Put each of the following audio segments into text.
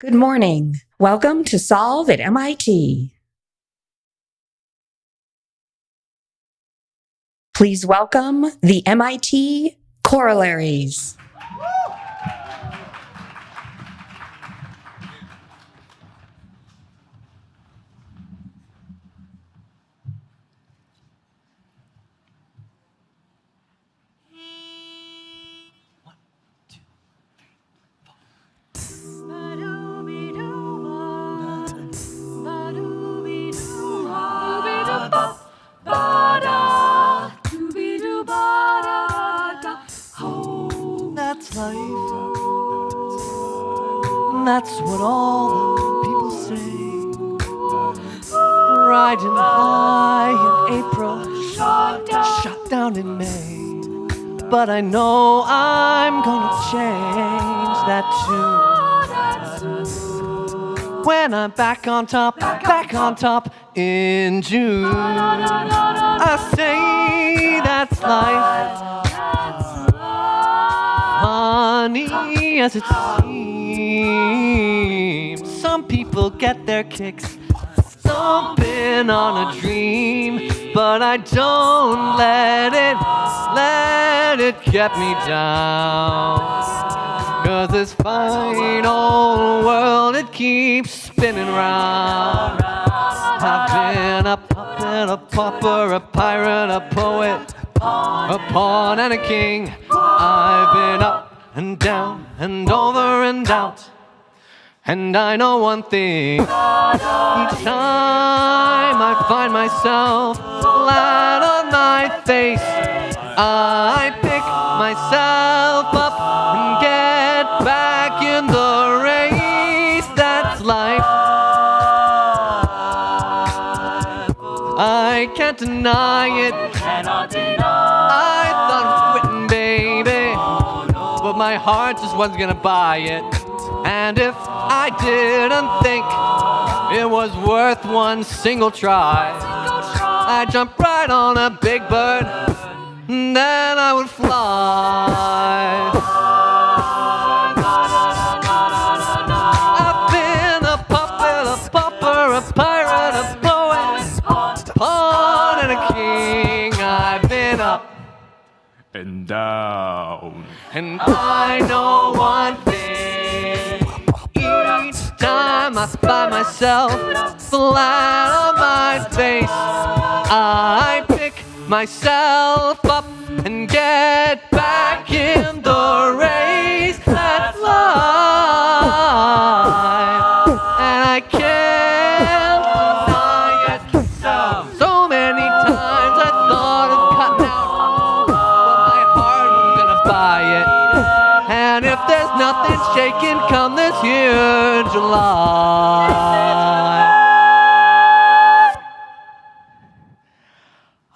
Good morning. Welcome to Solve at MIT. Please welcome the MIT Corollaries. That's life. That's what all the people say. Riding high in April, shot down in May. But I know I'm gonna change that tune. When I'm back on top in June. I say that's life. Funny as it seems, some people get their kicks stomping on a dream, but I don't let it get me down. 'Cause this fine old world, it keeps spinning round. I've been a puppet, a pauper, a pirate, a poet, a pawn and a king. I've been up and down and over and out. And I know one thing. Each time I find myself flat on my face, I pick myself up and get back in the race. That's life. I can't deny it. I thought of quitting, baby, but my heart just wasn't gonna buy it. And if I didn't think it was worth one single try, I'd jump right on a big bird, and then I would fly. I've been a puppet, a pauper, a pirate, a poet, a pawn and a king. I've been up and down. And I know one thing. Each time I find myself flat on my face, I pick myself up and get back in the race. That's life, and I can't deny it. So many times I thought of cutting out, but my heart was gonna buy it. And if there's nothing shaking come this year, July,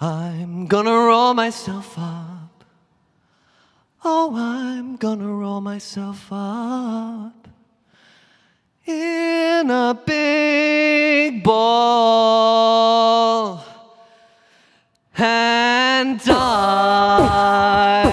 I'm gonna roll myself up. Oh, I'm gonna roll myself up in a big ball and die.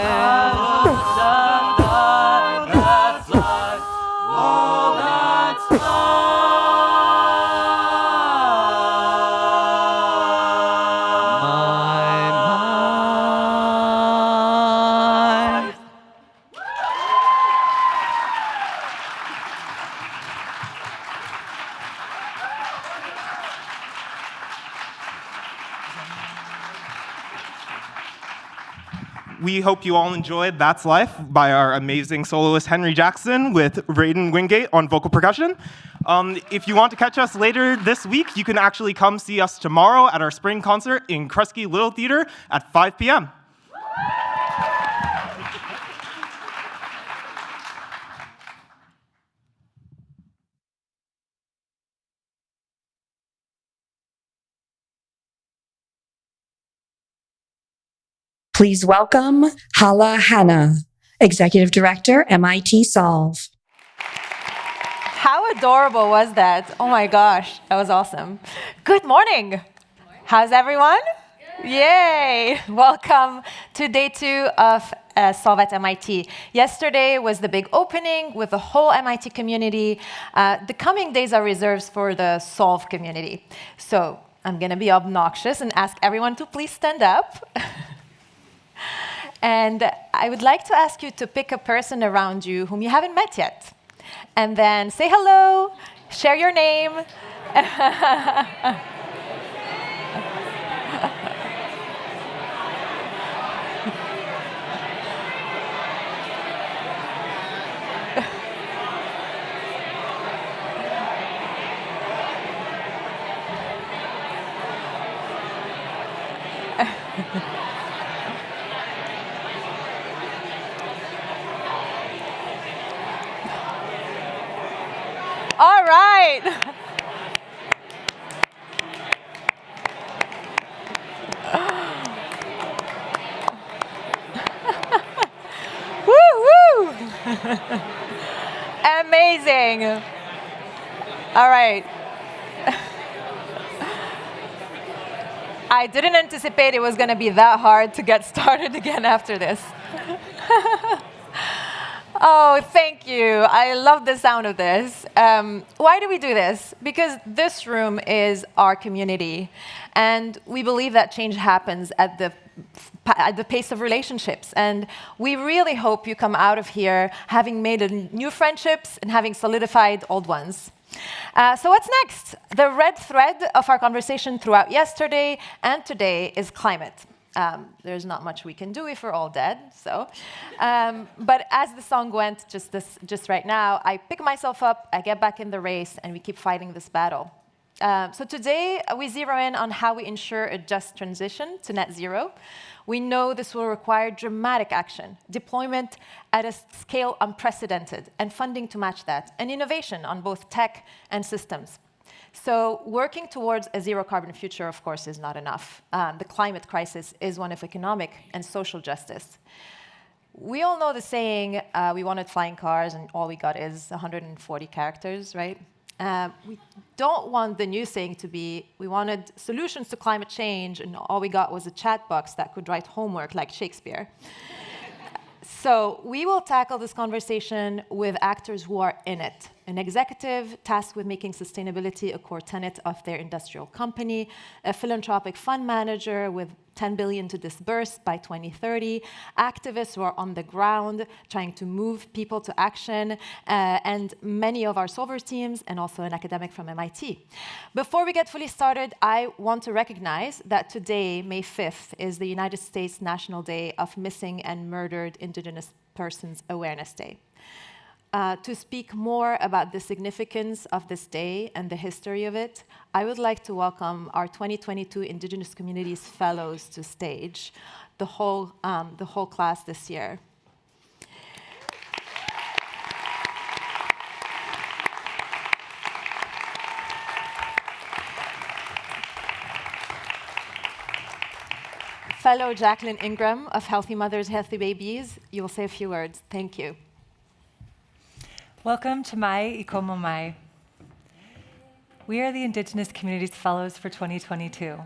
We hope you all enjoyed That's Life by our amazing soloist Henry Jackson with Raiden Wingate on vocal percussion. If you want to catch us later this week, you can actually come see us tomorrow at our spring concert in Kresge Little Theater at 5 p.m. Please welcome Hala Hanna, Executive Director, MIT Solve. How adorable was that? Oh my gosh, that was awesome. Good morning. How's everyone? Yay! Welcome to day 2 of Solve at MIT. Yesterday was the big opening with the whole MIT community. The coming days are reserved for the Solve community. So I'm going to be obnoxious and ask everyone to please stand up. And I would like to ask you to pick a person around you whom you haven't met yet. And then say hello, share your name. All right. Woo woo. Amazing. All right. I didn't anticipate it was going to be that hard to get started again after this. Oh, thank you. I love the sound of this. Why do we do this? Because this room is our community. And we believe that change happens at the pace of relationships. And we really hope you come out of here having made new friendships and having solidified old ones. So what's next? The red thread of our conversation throughout yesterday and today is climate. There's not much we can do if we're all dead. So, but as the song went just right now, I pick myself up, I get back in the race, and we keep fighting this battle. So today, we zero in on how we ensure a just transition to net zero. We know this will require dramatic action, deployment at a scale unprecedented, and funding to match that, and innovation on both tech and systems. So working towards a zero-carbon future, of course, is not enough. The climate crisis is one of economic and social justice. We all know the saying, we wanted flying cars, and all we got is 140 characters, right? We don't want the new saying to be, we wanted solutions to climate change, and all we got was a chat box that could write homework like Shakespeare. So we will tackle this conversation with actors who are in it. An executive tasked with making sustainability a core tenet of their industrial company, a philanthropic fund manager with 10 billion to disburse by 2030, activists who are on the ground trying to move people to action, and many of our Solvers teams, and also an academic from MIT. Before we get fully started, I want to recognize that today, May 5th, is the United States National Day of Missing and Murdered Indigenous Persons Awareness Day. To speak more about the significance of this day and the history of it, I would like to welcome our 2022 Indigenous Communities Fellows to stage, the whole class this year. Fellow Jacqueline Ingram of Healthy Mothers, Healthy Babies, you will say a few words. Thank you. Welcome to Mai Ikomo Mai. We are the Indigenous Communities Fellows for 2022.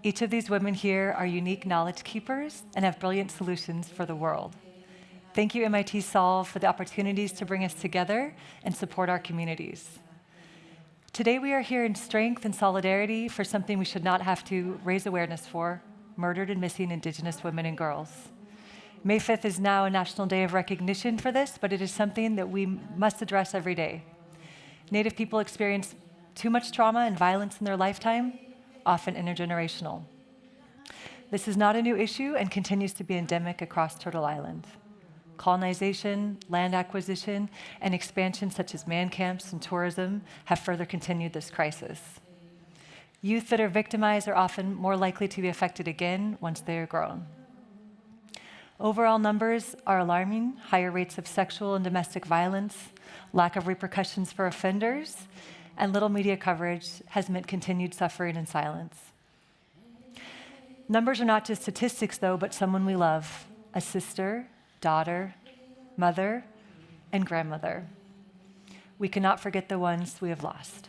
Each of these women here are unique knowledge keepers and have brilliant solutions for the world. Thank you, MIT Solve, for the opportunities to bring us together and support our communities. Today we are here in strength and solidarity for something we should not have to raise awareness for: murdered and missing Indigenous women and girls. May 5th is now a national day of recognition for this, but it is something that we must address every day. Native people experience too much trauma and violence in their lifetime, often intergenerational. This is not a new issue and continues to be endemic across Turtle Island. Colonization, land acquisition, and expansion such as man camps and tourism have further continued this crisis. Youth that are victimized are often more likely to be affected again once they are grown. Overall numbers are alarming: higher rates of sexual and domestic violence, lack of repercussions for offenders, and little media coverage has meant continued suffering and silence. Numbers are not just statistics, though, but someone we love: a sister, daughter, mother, and grandmother. We cannot forget the ones we have lost.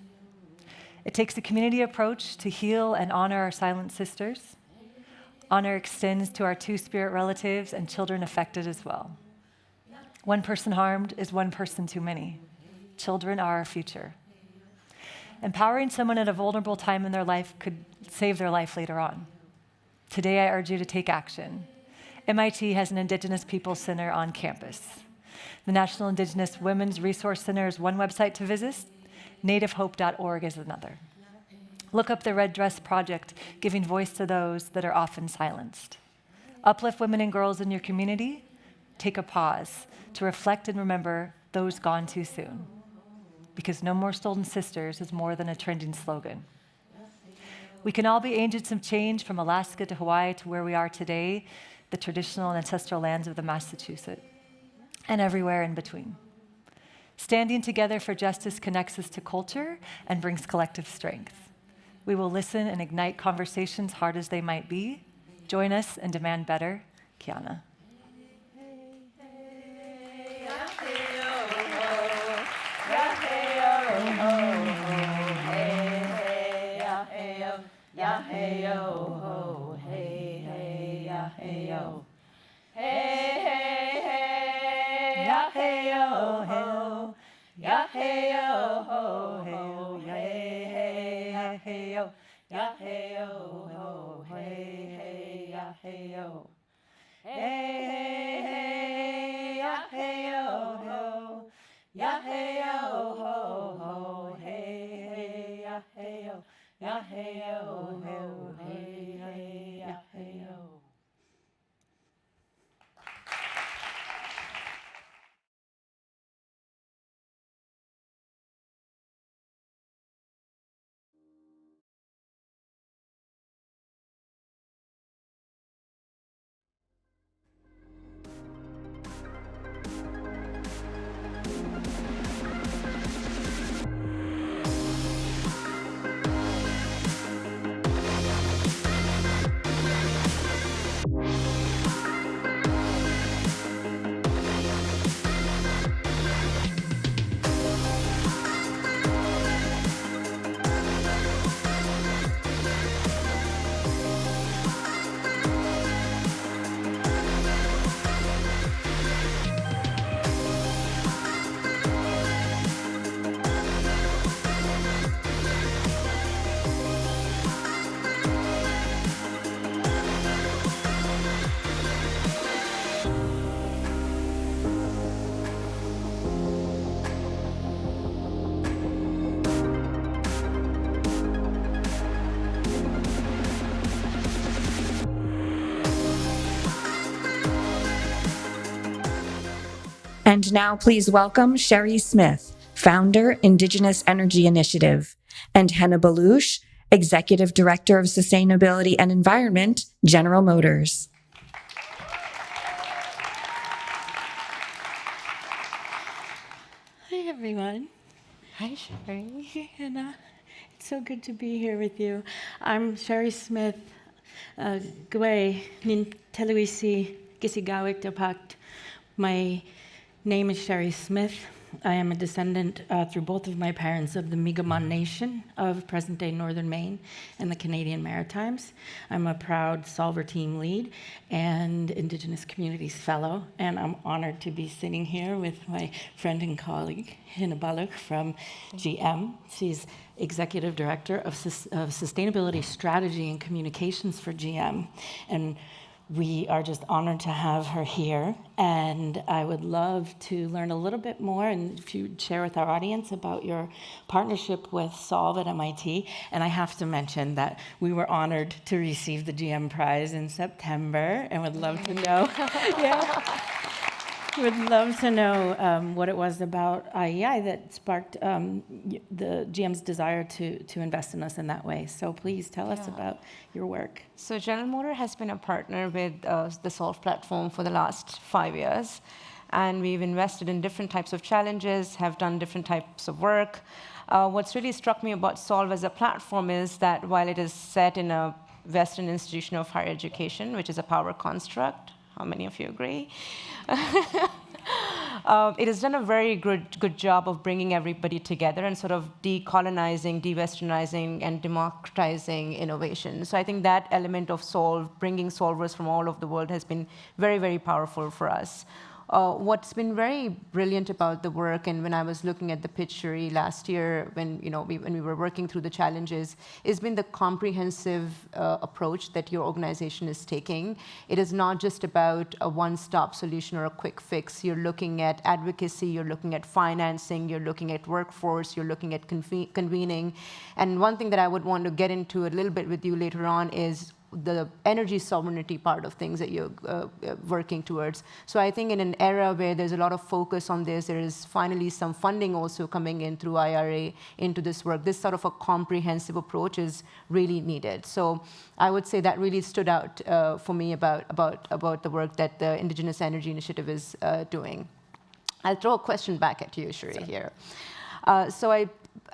It takes a community approach to heal and honor our silent sisters. Honor extends to our two-spirit relatives and children affected as well. One person harmed is one person too many. Children are our future. Empowering someone at a vulnerable time in their life could save their life later on. Today, I urge you to take action. MIT has an Indigenous Peoples Center on campus. The National Indigenous Women's Resource Center is one website to visit. nativehope.org is another. Look up the Red Dress Project, giving voice to those that are often silenced. Uplift women and girls in your community. Take a pause to reflect and remember those gone too soon. Because No More Stolen Sisters is more than a trending slogan. We can all be agents of change from Alaska to Hawaii to where we are today, the traditional and ancestral lands of the Massachusetts, and everywhere in between. Standing together for justice connects us to culture and brings collective strength. We will listen and ignite conversations, hard as they might be. Join us and demand better. Kiana. And now please welcome Sherry Smith, founder, Indigenous Energy Initiative, and Henna Balouche, Executive Director of Sustainability and Environment, General Motors. Hi, everyone. Hi, Sherry. Henna. It's so good to be here with you. I'm Sherry Smith. Gwe nin teluisi gisigawik dapat. My name is Sherry Smith. I am a descendant through both of my parents of the Mi'kmaq Nation of present-day Northern Maine and the Canadian Maritimes. I'm a proud Solver Team Lead and Indigenous Communities Fellow, and I'm honored to be sitting here with my friend and colleague, Henna Balouche from GM. She's Executive Director of Sustainability Strategy and Communications for GM. And we are just honored to have her here, and I would love to learn a little bit more, and if you'd share with our audience about your partnership with Solve at MIT. And I have to mention that we were honored to receive the GM Prize in September, and would love to know, would love to know what it was about IEI that sparked the GM's desire to invest in us in that way. So please tell us about your work. So General Motors has been a partner with the Solve platform for the last 5 years. And we've invested in different types of challenges, have done different types of work. What's really struck me about Solve as a platform is that while it is set in a Western institution of higher education, which is a power construct, how many of you agree? It has done a very good job of bringing everybody together and sort of decolonizing, de-westernizing, and democratizing innovation. So I think that element of bringing solvers from all over the world has been very, very powerful for us. What's been very brilliant about the work, and when I was looking at the pitch last year, when we were working through the challenges, has been the comprehensive approach that your organization is taking. It is not just about a one-stop solution or a quick fix. You're looking at advocacy, you're looking at financing, you're looking at workforce, you're looking at convening. And one thing that I would want to get into a little bit with you later on is the energy sovereignty part of things that you're working towards. So I think in an era where there's a lot of focus on this, there is finally some funding also coming in through IRA into this work. This sort of a comprehensive approach is really needed. So I would say that really stood out for me about the work that the Indigenous Energy Initiative is doing. I'll throw a question back at you, Shri, here. So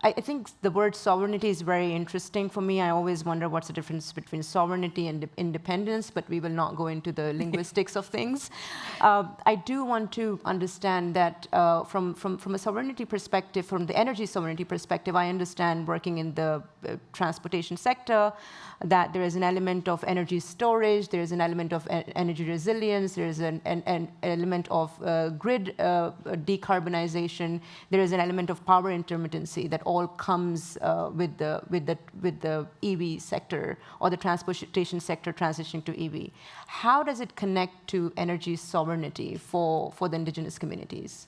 I think the word sovereignty is very interesting for me. I always wonder what's the difference between sovereignty and independence, but we will not go into the linguistics of things. I do want to understand that from a sovereignty perspective, from the energy sovereignty perspective, I understand working in the transportation sector, that there is an element of energy storage, there is an element of energy resilience, there is an element of grid decarbonization, there is an element of power intermittency that all comes with the EV sector or the transportation sector transitioning to EV. How does it connect to energy sovereignty for the indigenous communities?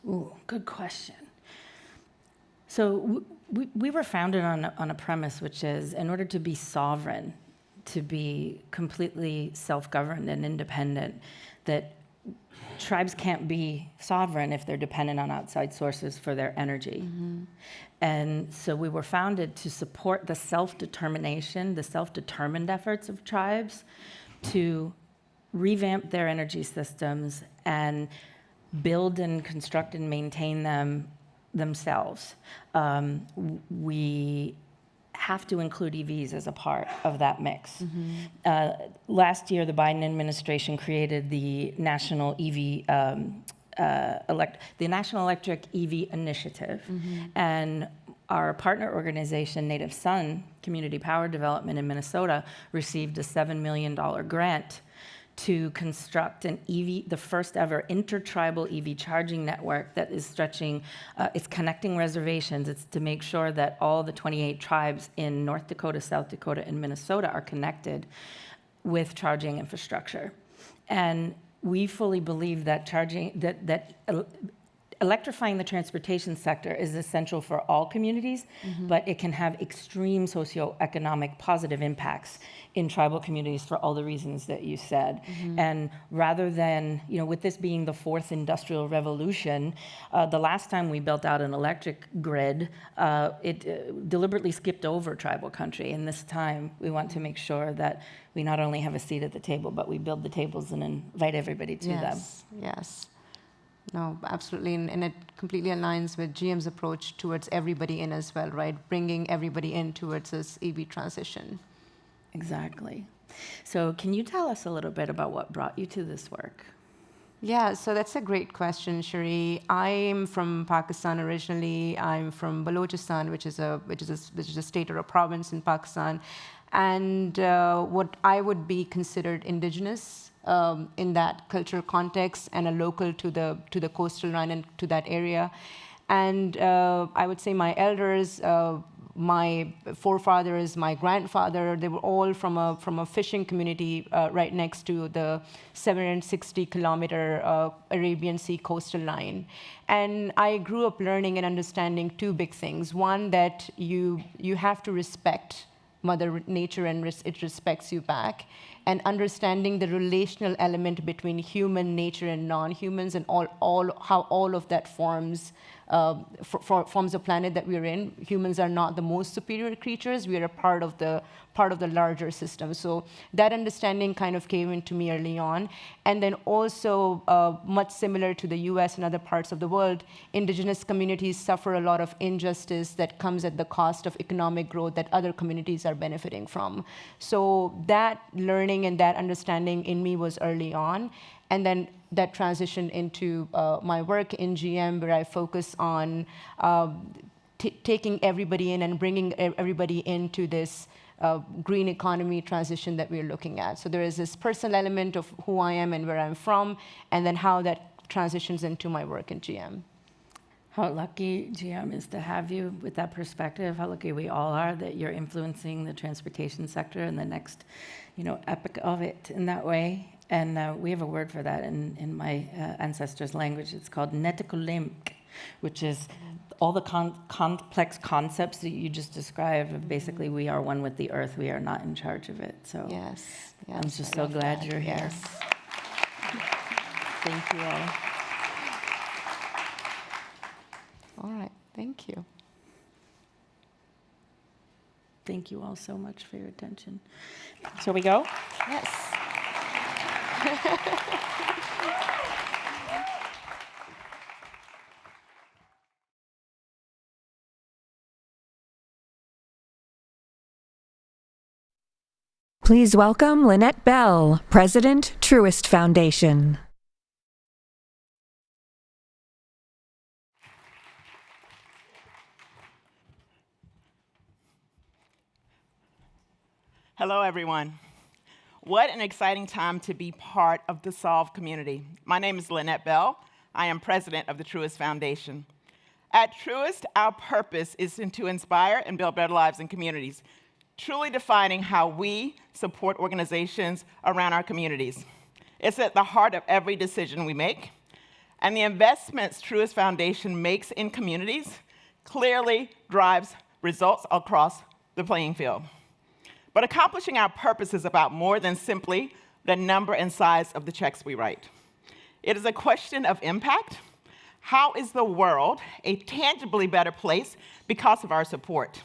Ooh, good question. So we were founded on a premise, which is in order to be sovereign, to be completely self-governed and independent, that tribes can't be sovereign if they're dependent on outside sources for their energy. Mm-hmm. And so we were founded to support the self-determination, the self-determined efforts of tribes to revamp their energy systems and build and construct and maintain them themselves. We have to include EVs as a part of that mix. Mm-hmm. Last year, the Biden administration created the National National Electric EV Initiative, mm-hmm. and our partner organization, Native Son Community Power Development in Minnesota, received a $7 million grant to construct the first ever intertribal EV charging network that is stretching, it's connecting reservations. It's to make sure that all the 28 tribes in North Dakota, South Dakota, and Minnesota are connected with charging infrastructure. And we fully believe that electrifying the transportation sector is essential for all communities, mm-hmm. but it can have extreme socioeconomic positive impacts in tribal communities for all the reasons that you said. Mm-hmm. And rather than, with this being the fourth industrial revolution, the last time we built out an electric grid, it deliberately skipped over tribal country. And this time we want to make sure that we not only have a seat at the table, but we build the tables and invite everybody to them. Yes. No, absolutely, and it completely aligns with GM's approach towards everybody in as well, right? Bringing everybody in towards this EV transition. Exactly. So can you tell us a little bit about what brought you to this work? Yeah, so that's a great question, Shri. I'm from Pakistan originally. I'm from Balochistan, which is a state or a province in Pakistan, and what I would be considered indigenous in that cultural context, and a local to the coastal line and to that area. And I would say my elders, my forefathers, my grandfather, they were all from a fishing community right next to the 760-kilometer Arabian Sea coastal line. And I grew up learning and understanding two big things. One, that you have to respect Mother Nature and it respects you back, and understanding the relational element between human nature and non-humans, and how all of that forms a planet that we're in. Humans are not the most superior creatures. We are a part of the larger system. So that understanding kind of came into me early on. And then also, much similar to the US and other parts of the world, indigenous communities suffer a lot of injustice that comes at the cost of economic growth that other communities are benefiting from. So that learning learning and that understanding in me was early on. And then that transitioned into my work in GM, where I focus on taking everybody in and bringing everybody into this green economy transition that we're looking at. So there is this personal element of who I am and where I'm from, and then how that transitions into my work in GM. How lucky GM is to have you with that perspective. How lucky we all are that you're influencing the transportation sector and the next, epic of it in that way. And we have a word for that in my ancestors' language. It's called netikulimk, which is all the complex concepts that you just described. Basically, we are one with the earth. We are not in charge of it. So Yes, I'm just so glad you're here. Yes. Thank you all. All right, thank you. Thank you all so much for your attention. Shall we go? Yes. Please welcome Lynette Bell, President, Truist Foundation. Hello, everyone. What an exciting time to be part of the Solve community. My name is Lynette Bell. I am president of the Truist Foundation. At Truist, our purpose is to inspire and build better lives in communities, truly defining how we support organizations around our communities. It's at the heart of every decision we make, and the investments Truist Foundation makes in communities clearly drives results across the playing field. But accomplishing our purpose is about more than simply the number and size of the checks we write. It is a question of impact. How is the world a tangibly better place because of our support?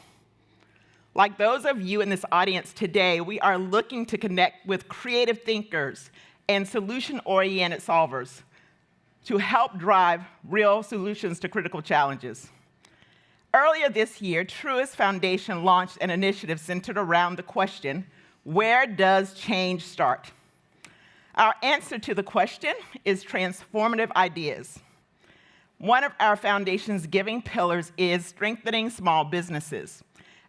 Like those of you in this audience today, we are looking to connect with creative thinkers and solution-oriented solvers to help drive real solutions to critical challenges. Earlier this year, Truist Foundation launched an initiative centered around the question, where does change start? Our answer to the question is transformative ideas. One of our foundation's giving pillars is strengthening small businesses.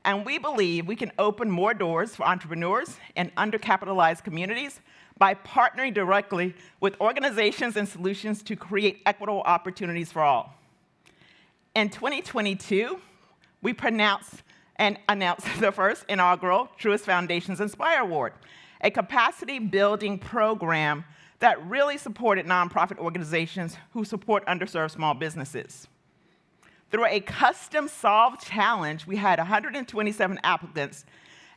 And we believe we can open more doors for entrepreneurs in undercapitalized communities by partnering directly with organizations and solutions to create equitable opportunities for all. In 2022, we announced the first inaugural Truist Foundation's Inspire Award, a capacity-building program that really supported nonprofit organizations who support underserved small businesses. Through a custom Solve challenge, we had 127 applicants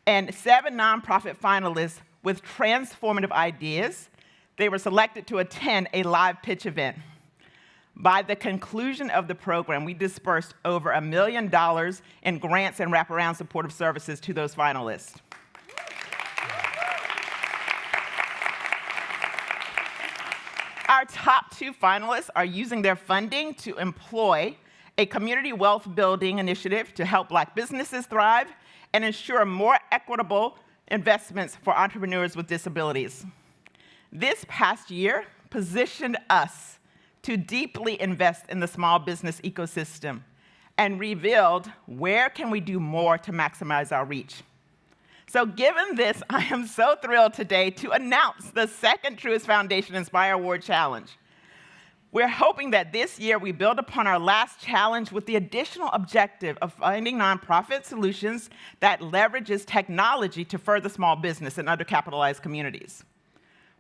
and 7 nonprofit finalists with transformative ideas. They were selected to attend a live pitch event. By the conclusion of the program, we dispersed over $1 million in grants and wraparound supportive services to those finalists. Our top 2 finalists are using their funding to employ a community wealth building initiative to help Black businesses thrive and ensure more equitable investments for entrepreneurs with disabilities. This past year positioned us to deeply invest in the small business ecosystem and revealed where can we do more to maximize our reach. So given this, I am so thrilled today to announce the second Truist Foundation Inspire Award Challenge. We're hoping that this year we build upon our last challenge with the additional objective of finding nonprofit solutions that leverages technology to further small business in undercapitalized communities.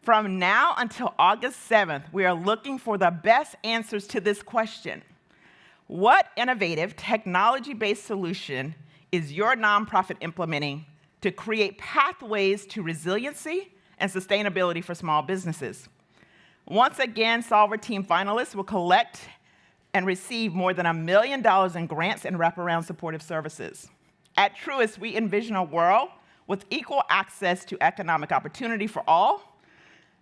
From now until August 7th, we are looking for the best answers to this question. What innovative technology-based solution is your nonprofit implementing to create pathways to resiliency and sustainability for small businesses? Once again, Solver Team finalists will collect and receive more than $1 million in grants and wraparound supportive services. At Truist, we envision a world with equal access to economic opportunity for all.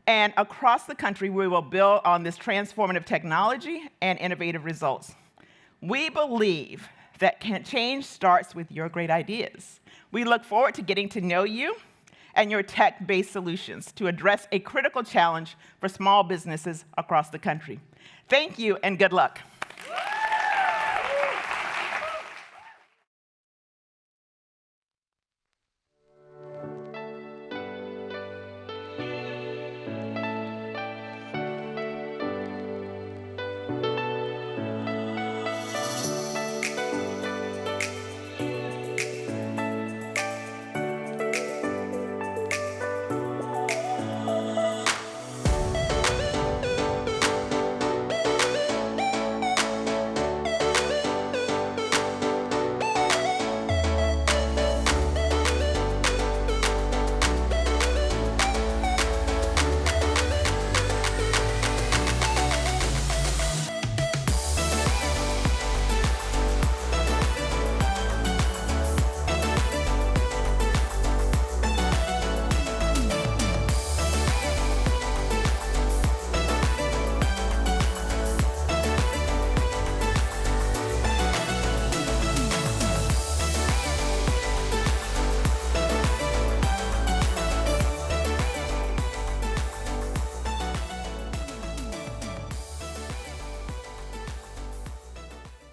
And across the country, we will build on this transformative technology and innovative results. We believe that change starts with your great ideas. We look forward to getting to know you and your tech-based solutions to address a critical challenge for small businesses across the country. Thank you and good luck.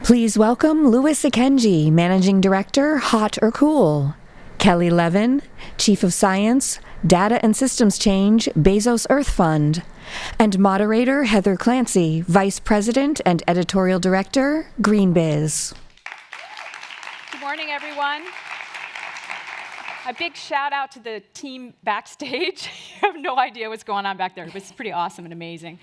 Please welcome Louis Akenji, Managing Director, Hot or Cool. Kelly Levin, Chief of Science, Data and Systems Change, Bezos Earth Fund. And moderator Heather Clancy, Vice President and Editorial Director, GreenBiz. Good morning, everyone. A big shout out to the team backstage. You have no idea what's going on back there, but it's pretty awesome and amazing.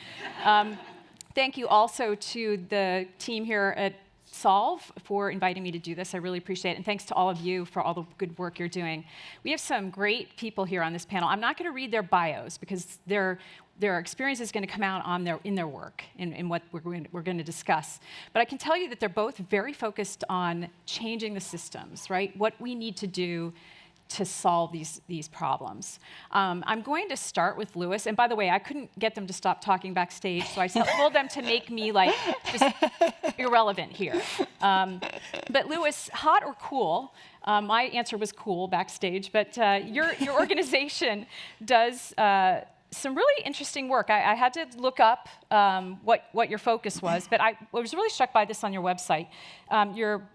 Thank you also to the team here at Solve for inviting me to do this. I really appreciate it. And thanks to all of you for all the good work you're doing. We have some great people here on this panel. I'm not going to read their bios because their experience is going to come out in their work, in what we're going to discuss. But I can tell you that they're both very focused on changing the systems, right? What we need to do to solve these problems. I'm going to start with Louis, and by the way, I couldn't get them to stop talking backstage, so I told them to make me like just irrelevant here. But Louis, hot or cool? My answer was cool backstage, but your organization does some really interesting work. I had to look up what your focus was, but I was really struck by this on your website. You're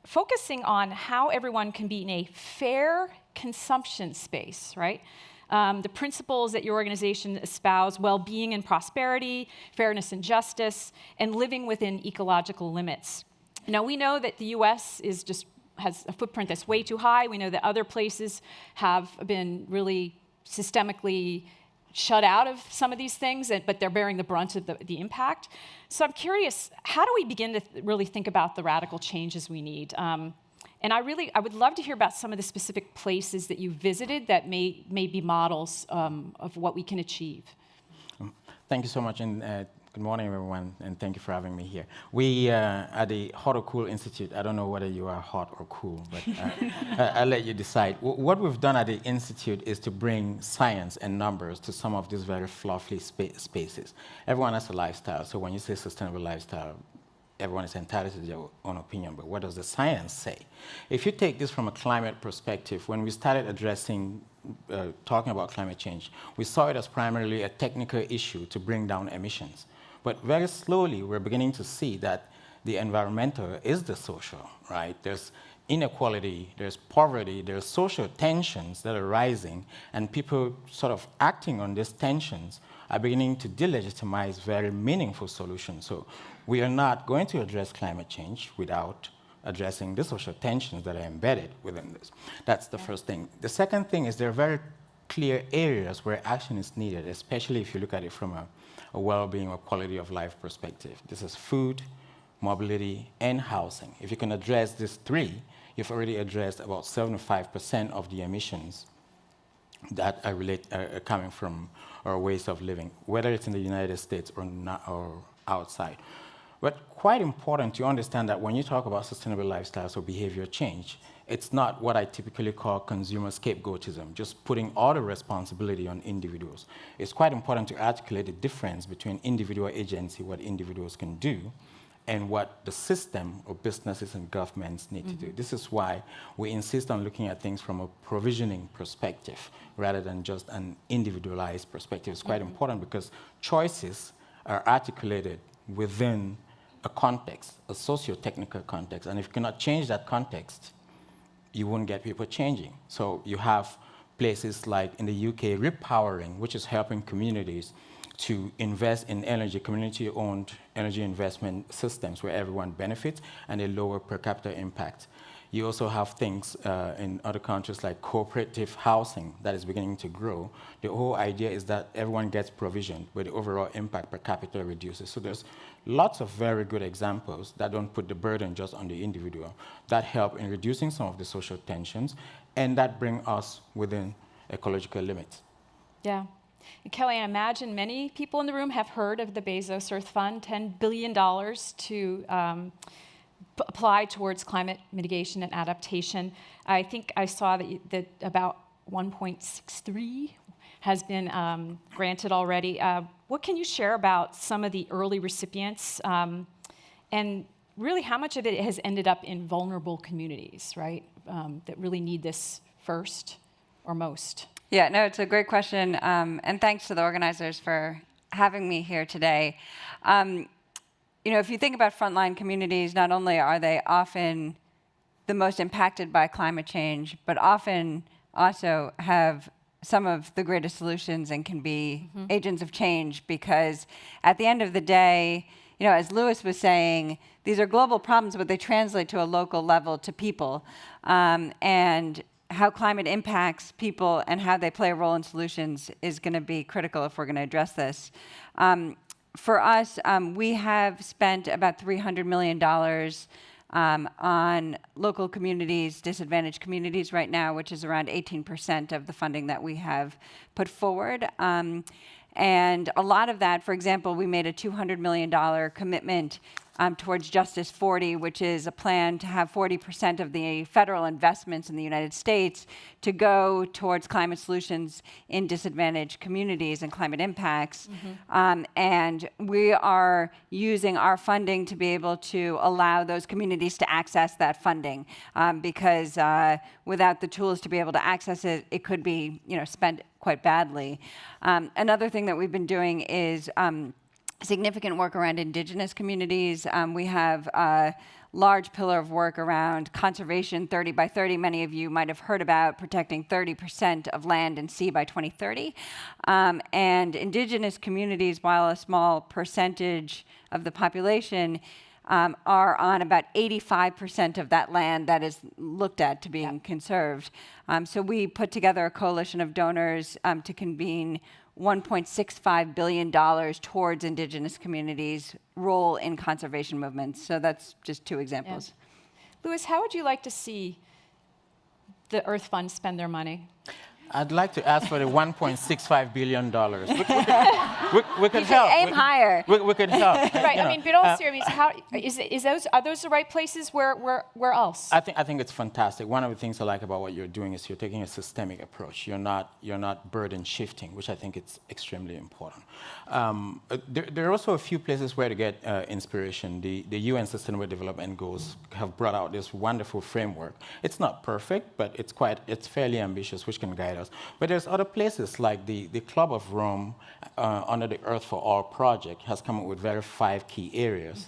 focusing on how everyone can be in a fair consumption space, right? The principles that your organization espouse, well-being and prosperity, fairness and justice, and living within ecological limits. Now, we know that the US has a footprint that's way too high. We know that other places have been really systemically shut out of some of these things, but they're bearing the brunt of the impact. So I'm curious, how do we begin to really think about the radical changes we need? And I would love to hear about some of the specific places that you visited that may be models of what we can achieve. Thank you so much, and good morning, everyone, and thank you for having me here. We at the Hot or Cool Institute, I don't know whether you are hot or cool, but I'll let you decide. What we've done at the Institute is to bring science and numbers to some of these very fluffy spaces. Everyone has a lifestyle, so when you say sustainable lifestyle, everyone is entitled to their own opinion, but what does the science say? If you take this from a climate perspective, when we started talking about climate change, we saw it as primarily a technical issue to bring down emissions. But very slowly, we're beginning to see that the environmental is the social, right? There's inequality, there's poverty, there's social tensions that are rising, and people sort of acting on these tensions are beginning to delegitimize very meaningful solutions. So we are not going to address climate change without addressing the social tensions that are embedded within this. That's the first thing. The second thing is there are very clear areas where action is needed, especially if you look at it from a well-being or quality of life perspective. This is food, mobility, and housing. If you can address these three, you've already addressed about 75% of the emissions that are coming from our ways of living, whether it's in the United States or outside. But quite important to understand that when you talk about sustainable lifestyles or behavior change, it's not what I typically call consumer scapegoatism, just putting all the responsibility on individuals. It's quite important to articulate the difference between individual agency, what individuals can do, and what the system of businesses and governments need to do. This is why we insist on looking at things from a provisioning perspective rather than just an individualized perspective. It's quite important because choices are articulated within a context, a socio-technical context, and if you cannot change that context, you won't get people changing. So you have places like in the UK, Repowering, which is helping communities to invest in energy, community-owned energy investment systems where everyone benefits and a lower per capita impact. You also have things in other countries like cooperative housing that is beginning to grow. The whole idea is that everyone gets provision, but the overall impact per capita reduces. So there's lots of very good examples that don't put the burden just on the individual, that help in reducing some of the social tensions, and that bring us within ecological limits. Yeah. And Kelly, I imagine many people in the room have heard of the Bezos Earth Fund, $10 billion to apply towards climate mitigation and adaptation. I think I saw that about 1.63 has been granted already. What can you share about some of the early recipients and really how much of it has ended up in vulnerable communities, right, that really need this first or most? Yeah, no, it's a great question, and thanks to the organizers for having me here today. You know, if you think about frontline communities, not only are they often the most impacted by climate change, but often also have some of the greatest solutions and can be agents of change, because at the end of the day, you know, as Lewis was saying, these are global problems, but they translate to a local level to people. And how climate impacts people and how they play a role in solutions is going to be critical if we're going to address this. For us, we have spent about $300 million on local communities, disadvantaged communities right now, which is around 18% of the funding that we have put forward. And a lot of that, for example, we made a $200 million commitment towards Justice 40, which is a plan to have 40% of the federal investments in the United States to go towards climate solutions in disadvantaged communities and climate impacts. And we are using our funding to be able to allow those communities to access that funding, because without the tools to be able to access it, it could be, you know, spent quite badly. Another thing that we've been doing is significant work around indigenous communities. We have a large pillar of work around conservation, 30 by 30. Many of you might have heard about protecting 30% of land and sea by 2030. And indigenous communities, while a small percentage of the population, are on about 85% of that land that is looked at to being conserved. So we put together a coalition of donors to convene $1.65 billion towards indigenous communities' role in conservation movements. So that's just two examples. Yeah. Lewis, how would you like to see the Earth Fund spend their money? I'd like to ask for the $1.65 billion. We could help. Aim higher. We could help. Right. I mean, but all seriousness, are those the right places? Where else? I think it's fantastic. One of the things I like about what you're doing is you're taking a systemic approach. You're not burden shifting, which I think it's extremely important. There are also a few places where to get inspiration. The UN Sustainable Development Goals have brought out this wonderful framework. It's not perfect, but it's fairly ambitious, which can guide us. But there's other places like the Club of Rome under the Earth for All project has come up with 5 key areas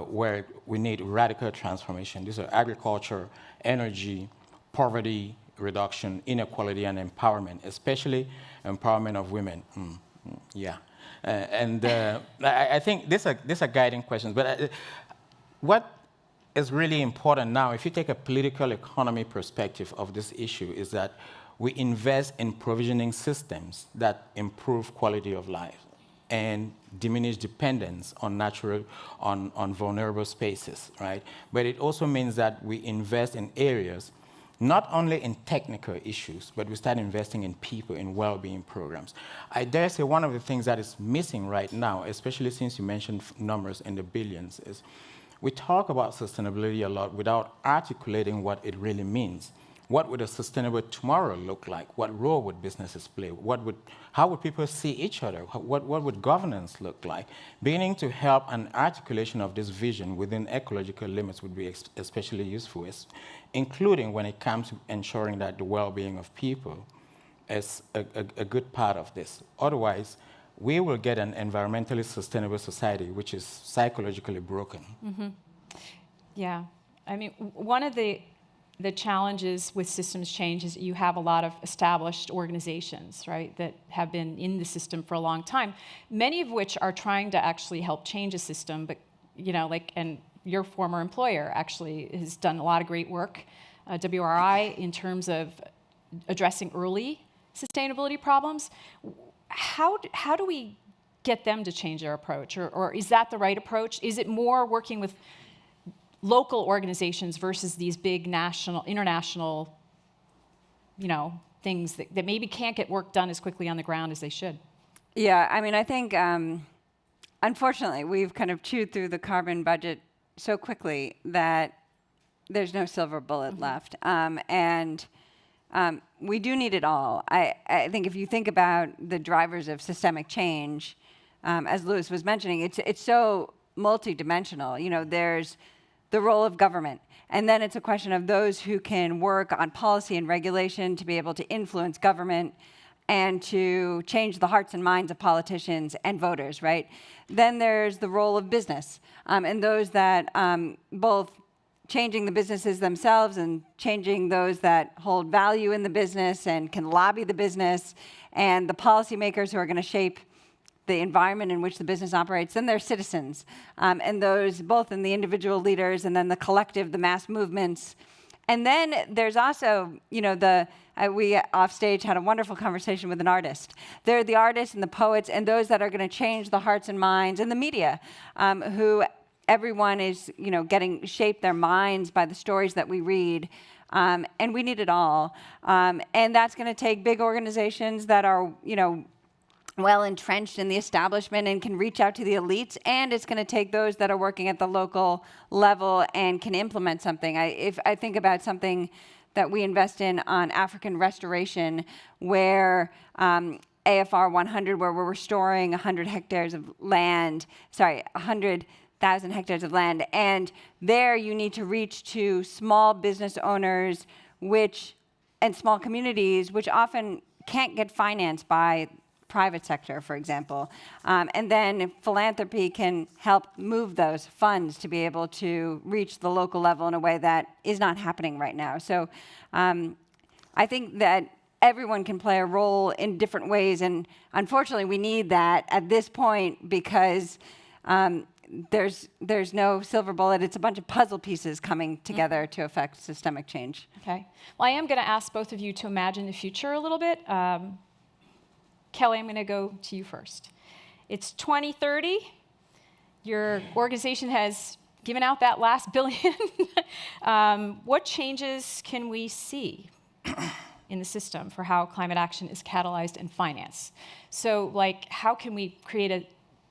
where we need radical transformation. These are agriculture, energy, poverty reduction, inequality, and empowerment, especially empowerment of women. I think these are guiding questions. But what is really important now, if you take a political economy perspective of this issue, is that we invest in provisioning systems that improve quality of life and diminish dependence on on vulnerable spaces, right? But it also means that we invest in areas, not only in technical issues, but we start investing in people, in well-being programs. I dare say one of the things that is missing right now, especially since you mentioned numbers in the billions, is we talk about sustainability a lot without articulating what it really means. what would a sustainable tomorrow look like? What role would businesses play? How would people see each other? What would governance look like? Beginning to help an articulation of this vision within ecological limits would be especially useful, including when it comes to ensuring that the well-being of people is a good part of this. Otherwise, we will get an environmentally sustainable society which is psychologically broken. Mm-hmm. Yeah. I mean, one of the challenges with systems change is you have a lot of established organizations, right, that have been in the system for a long time, many of which are trying to actually help change a system, but, you know, like, and your former employer actually has done a lot of great work, WRI, in terms of addressing early sustainability problems. How do we get them to change their approach? Or is that the right approach? Is it more working with local organizations versus these big national, international, you know, things that maybe can't get work done as quickly on the ground as they should? Yeah, I mean, I think, unfortunately, we've kind of chewed through the carbon budget so quickly that there's no silver bullet left. We do need it all. I think if you think about the drivers of systemic change, as Louis was mentioning, it's so multidimensional. You know, there's the role of government, and then it's a question of those who can work on policy and regulation to be able to influence government and to change the hearts and minds of politicians and voters, right? Then there's the role of business, and those that both changing the businesses themselves and changing those that hold value in the business and can lobby the business, and the policymakers who are going to shape the environment in which the business operates. Then there's citizens, and those both in the individual leaders and then the collective, the mass movements. And then there's also, you know, we off stage had a wonderful conversation with an artist. They're the artists and the poets and those that are going to change the hearts and minds, and the media, who everyone is, you know, getting shaped their minds by the stories that we read. And we need it all. And that's going to take big organizations that are, you know, well entrenched in the establishment and can reach out to the elites, and it's going to take those that are working at the local level and can implement something. If I think about something that we invest in on African restoration, where AFR 100, where we're restoring 100 hectares of land, 100,000 hectares of land, and there you need to reach to small business owners and small communities which often can't get financed by private sector, for example. And then philanthropy can help move those funds to be able to reach the local level in a way that is not happening right now. So I think that everyone can play a role in different ways, and unfortunately we need that at this point because there's no silver bullet. It's a bunch of puzzle pieces coming together to affect systemic change. Okay. Well, I am going to ask both of you to imagine the future a little bit. Kelly, I'm going to go to you first. It's 2030. Your organization has given out that last billion. What changes can we see in the system for how climate action is catalyzed and financed? So, like, how can we create a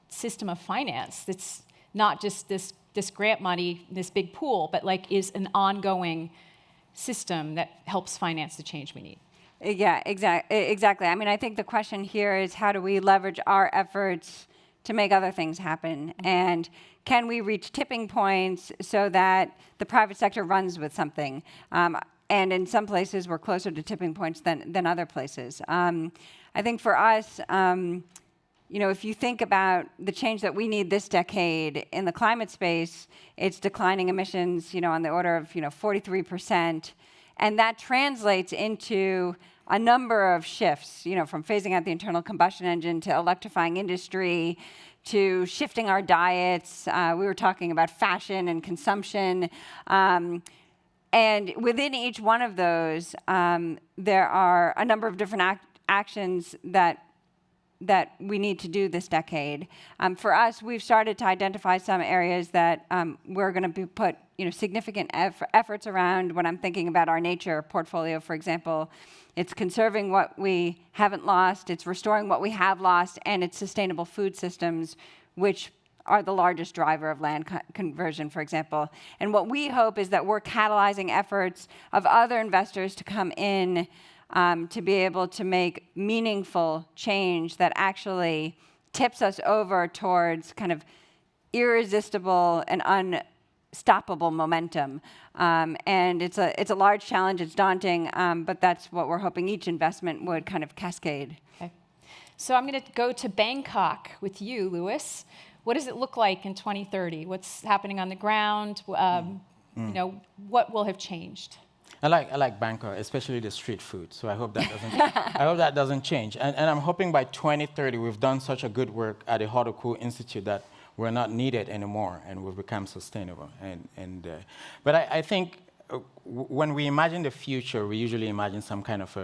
system of finance that's not just this grant money, this big pool, but like is an ongoing system that helps finance the change we need? Yeah, exactly. I mean, I think the question here is how do we leverage our efforts to make other things happen? And can we reach tipping points so that the private sector runs with something? And in some places, we're closer to tipping points than other places. I think for us, you know, if you think about the change that we need this decade in the climate space, it's declining emissions, you know, on the order of, 43%. And that translates into a number of shifts, you know, from phasing out the internal combustion engine to electrifying industry to shifting our diets. We were talking about fashion and consumption. And within each one of those, there are a number of different actions that we need to do this decade. For us, we've started to identify some areas that we're going to put significant efforts around. When I'm thinking about our nature portfolio, for example, it's conserving what we haven't lost, it's restoring what we have lost, and it's sustainable food systems, which are the largest driver of land conversion, for example. And what we hope is that we're catalyzing efforts of other investors to come in to be able to make meaningful change that actually tips us over towards kind of irresistible and unstoppable momentum. And it's a large challenge, it's daunting, but that's what we're hoping each investment would kind of cascade. Okay. So I'm going to go to Bangkok with you, Louis. What does it look like in 2030? What's happening on the ground? You know, what will have changed? I like Bangkok, especially the street food. So I hope that doesn't change. And I'm hoping by 2030 we've done such a good work at the Hot or Cool Institute that we're not needed anymore and we've become sustainable. But I think when we imagine the future, we usually imagine some kind of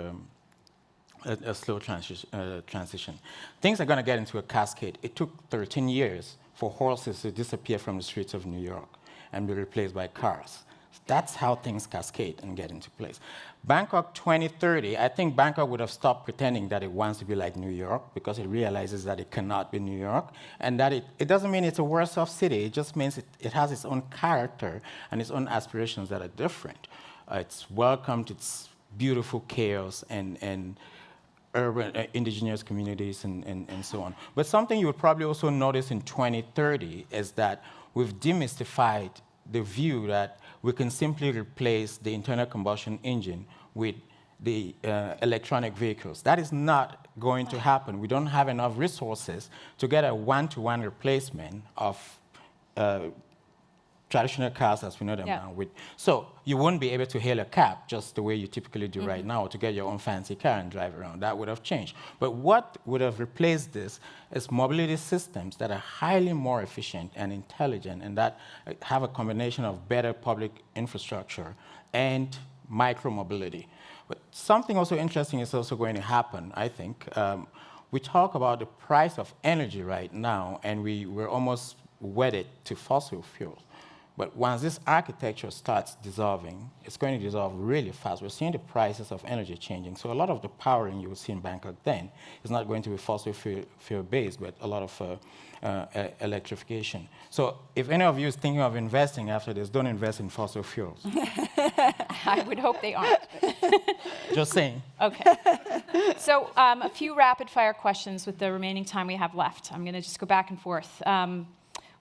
a slow transition. Things are going to get into a cascade. It took 13 years for horses to disappear from the streets of New York and be replaced by cars. That's how things cascade and get into place. Bangkok 2030, I think Bangkok would have stopped pretending that it wants to be like New York because it realizes that it cannot be New York, and that it doesn't mean it's a worse off city. It just means it has its own character and its own aspirations that are different. It's welcomed its beautiful chaos and urban indigenous communities and so on. But something you would probably also notice in 2030 is that we've demystified the view that we can simply replace the internal combustion engine with the electronic vehicles. That is not going to happen. We don't have enough resources to get a one-to-one replacement of traditional cars as we know them now. So you wouldn't be able to hail a cab just the way you typically do right now to get your own fancy car and drive around. That would have changed. But what would have replaced this is mobility systems that are highly more efficient and intelligent and that have a combination of better public infrastructure and micro-mobility. But something also interesting is also going to happen, I think. We talk about the price of energy right now, and we're almost wedded to fossil fuels. But once this architecture starts dissolving, it's going to dissolve really fast. We're seeing the prices of energy changing. So a lot of the powering you will see in Bangkok then is not going to be fossil fuel based, but a lot of electrification. So if any of you is thinking of investing after this, don't invest in fossil fuels. I would hope they aren't. Just saying. Okay. So a few rapid fire questions with the remaining time we have left. I'm going to just go back and forth.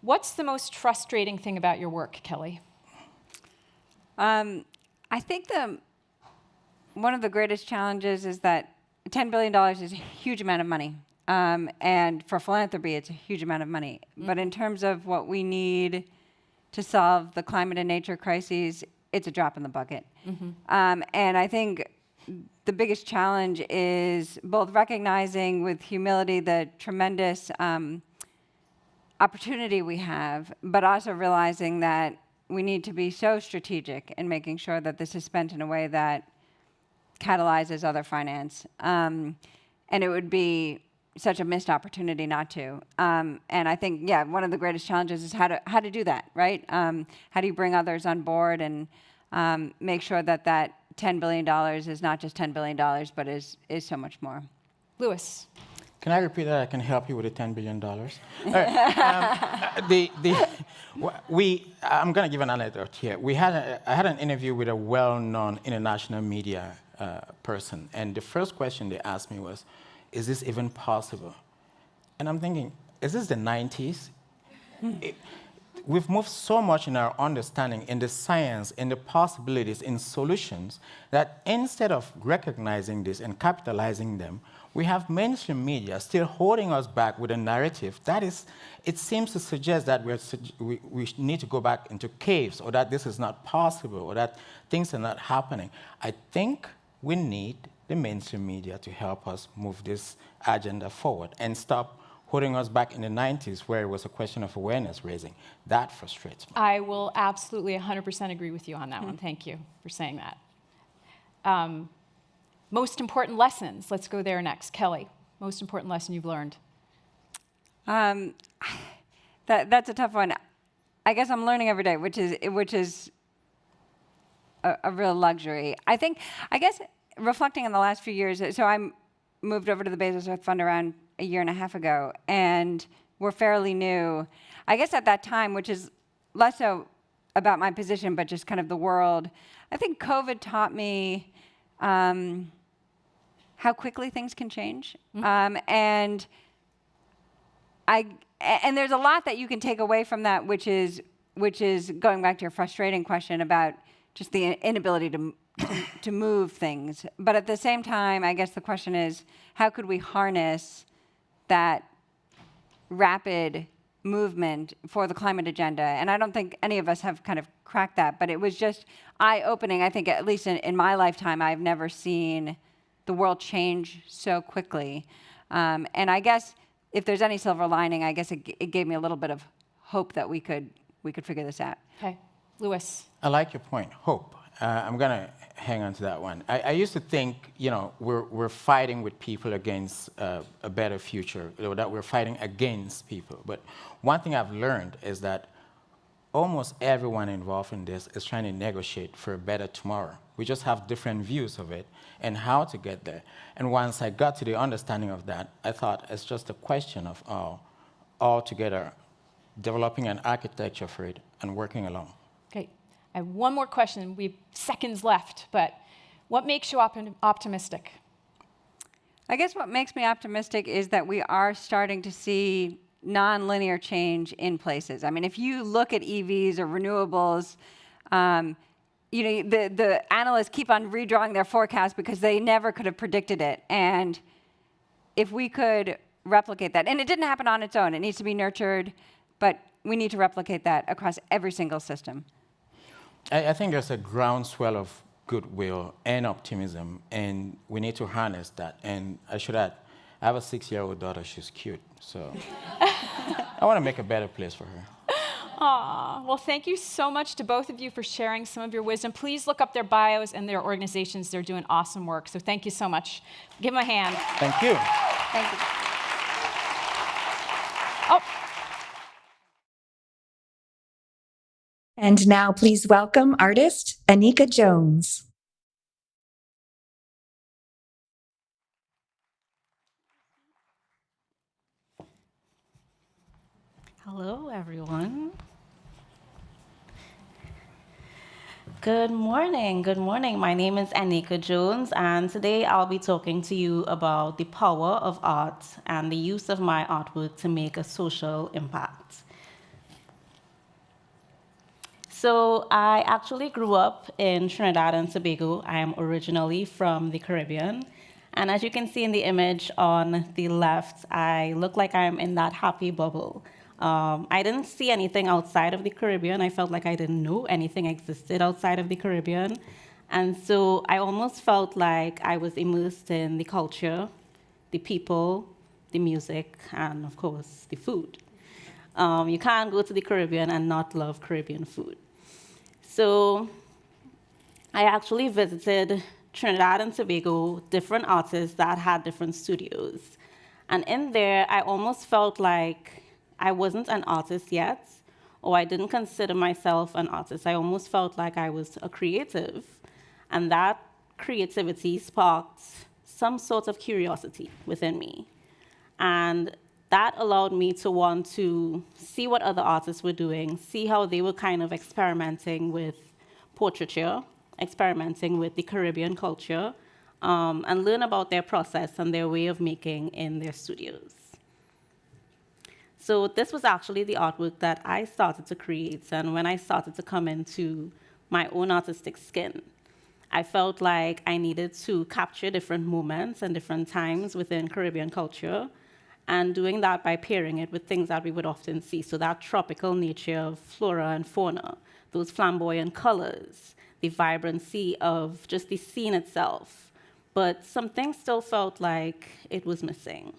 What's the most frustrating thing about your work, Kelly? I think one of the greatest challenges is that $10 billion is a huge amount of money. And for philanthropy, it's a huge amount of money. But in terms of what we need to solve the climate and nature crises, it's a drop in the bucket. And I think the biggest challenge is both recognizing with humility the tremendous opportunity we have, but also realizing that we need to be so strategic in making sure that this is spent in a way that catalyzes other finance. And it would be such a missed opportunity not to. And I think, one of the greatest challenges is how to do that, right? How do you bring others on board and make sure that that $10 billion is not just $10 billion, but is so much more. Louis. Can I repeat that? I can help you with the $10 billion. All right. I'm going to give an anecdote here. I had an interview with a well-known international media person, and the first question they asked me was, is this even possible? And I'm thinking, is this the 90s? We've moved so much in our understanding, in the science, in the possibilities, in solutions, that instead of recognizing this and capitalizing them, we have mainstream media still holding us back with a narrative that is, it seems to suggest that we need to go back into caves, or that this is not possible, or that things are not happening. I think we need the mainstream media to help us move this agenda forward and stop holding us back in the 90s where it was a question of awareness raising. That frustrates me. I will absolutely 100% agree with you on that one. Thank you for saying that. Most important lessons. Let's go there next. Kelly, most important lesson you've learned? That's a tough one. I guess I'm learning every day, which is a real luxury. I guess reflecting on the last few years, so I moved over to the Bezos Earth Fund around a year and a half ago, and we're fairly new. I guess at that time, which is less so about my position, but just kind of the world, I think COVID taught me how quickly things can change. And there's a lot that you can take away from that, which is going back to your frustrating question about just the inability to move things. But at the same time, I guess the question is, how could we harness that rapid movement for the climate agenda? And I don't think any of us have kind of cracked that, but it was just eye-opening. I think, at least in my lifetime, I've never seen the world change so quickly. And I guess if there's any silver lining, I guess it gave me a little bit of hope that we could figure this out. Okay, Louis. I like your point, hope. I'm going to hang on to that one. I used to think, we're fighting with people against a better future, that we're fighting against people. But one thing I've learned is that almost everyone involved in this is trying to negotiate for a better tomorrow. We just have different views of it and how to get there. And once I got to the understanding of that, I thought it's just a question of all together developing an architecture for it and working along. Okay, I have one more question. We have seconds left, but what makes you optimistic? I guess what makes me optimistic is that we are starting to see nonlinear change in places. I mean, if you look at EVs or renewables, the analysts keep on redrawing their forecast because they never could have predicted it. And if we could replicate that, and it didn't happen on its own, it needs to be nurtured, but we need to replicate that across every single system. I think there's a groundswell of goodwill and optimism, and we need to harness that. And I should add, I have a 6-year-old daughter. She's cute, so I want to make a better place for her. Aw, well, thank you so much to both of you for sharing some of your wisdom. Please look up their bios and their organizations. They're doing awesome work, so thank you so much. Give them a hand. Thank you. Thank you. Oh. And now please welcome artist Anika Jones. Hello, everyone. Good morning. Good morning. My name is Anika Jones, and today I'll be talking to you about the power of art and the use of my artwork to make a social impact. So I actually grew up in Trinidad and Tobago. I am originally from the Caribbean. And as you can see in the image on the left, I look like I'm in that happy bubble. I didn't see anything outside of the Caribbean. I felt like I didn't know anything existed outside of the Caribbean. And so I almost felt like I was immersed in the culture, the people, the music, and of course, the food. You can't go to the Caribbean and not love Caribbean food. So I actually visited Trinidad and Tobago, different artists that had different studios. And in there, I almost felt like I wasn't an artist yet, or I didn't consider myself an artist. I almost felt like I was a creative, and that creativity sparked some sort of curiosity within me. And that allowed me to want to see what other artists were doing, see how they were kind of experimenting with portraiture, experimenting with the Caribbean culture, and learn about their process and their way of making in their studios. So this was actually the artwork that I started to create, and when I started to come into my own artistic skin, I felt like I needed to capture different moments and different times within Caribbean culture, and doing that by pairing it with things that we would often see. So that tropical nature of flora and fauna, those flamboyant colors, the vibrancy of just the scene itself. But something still felt like it was missing.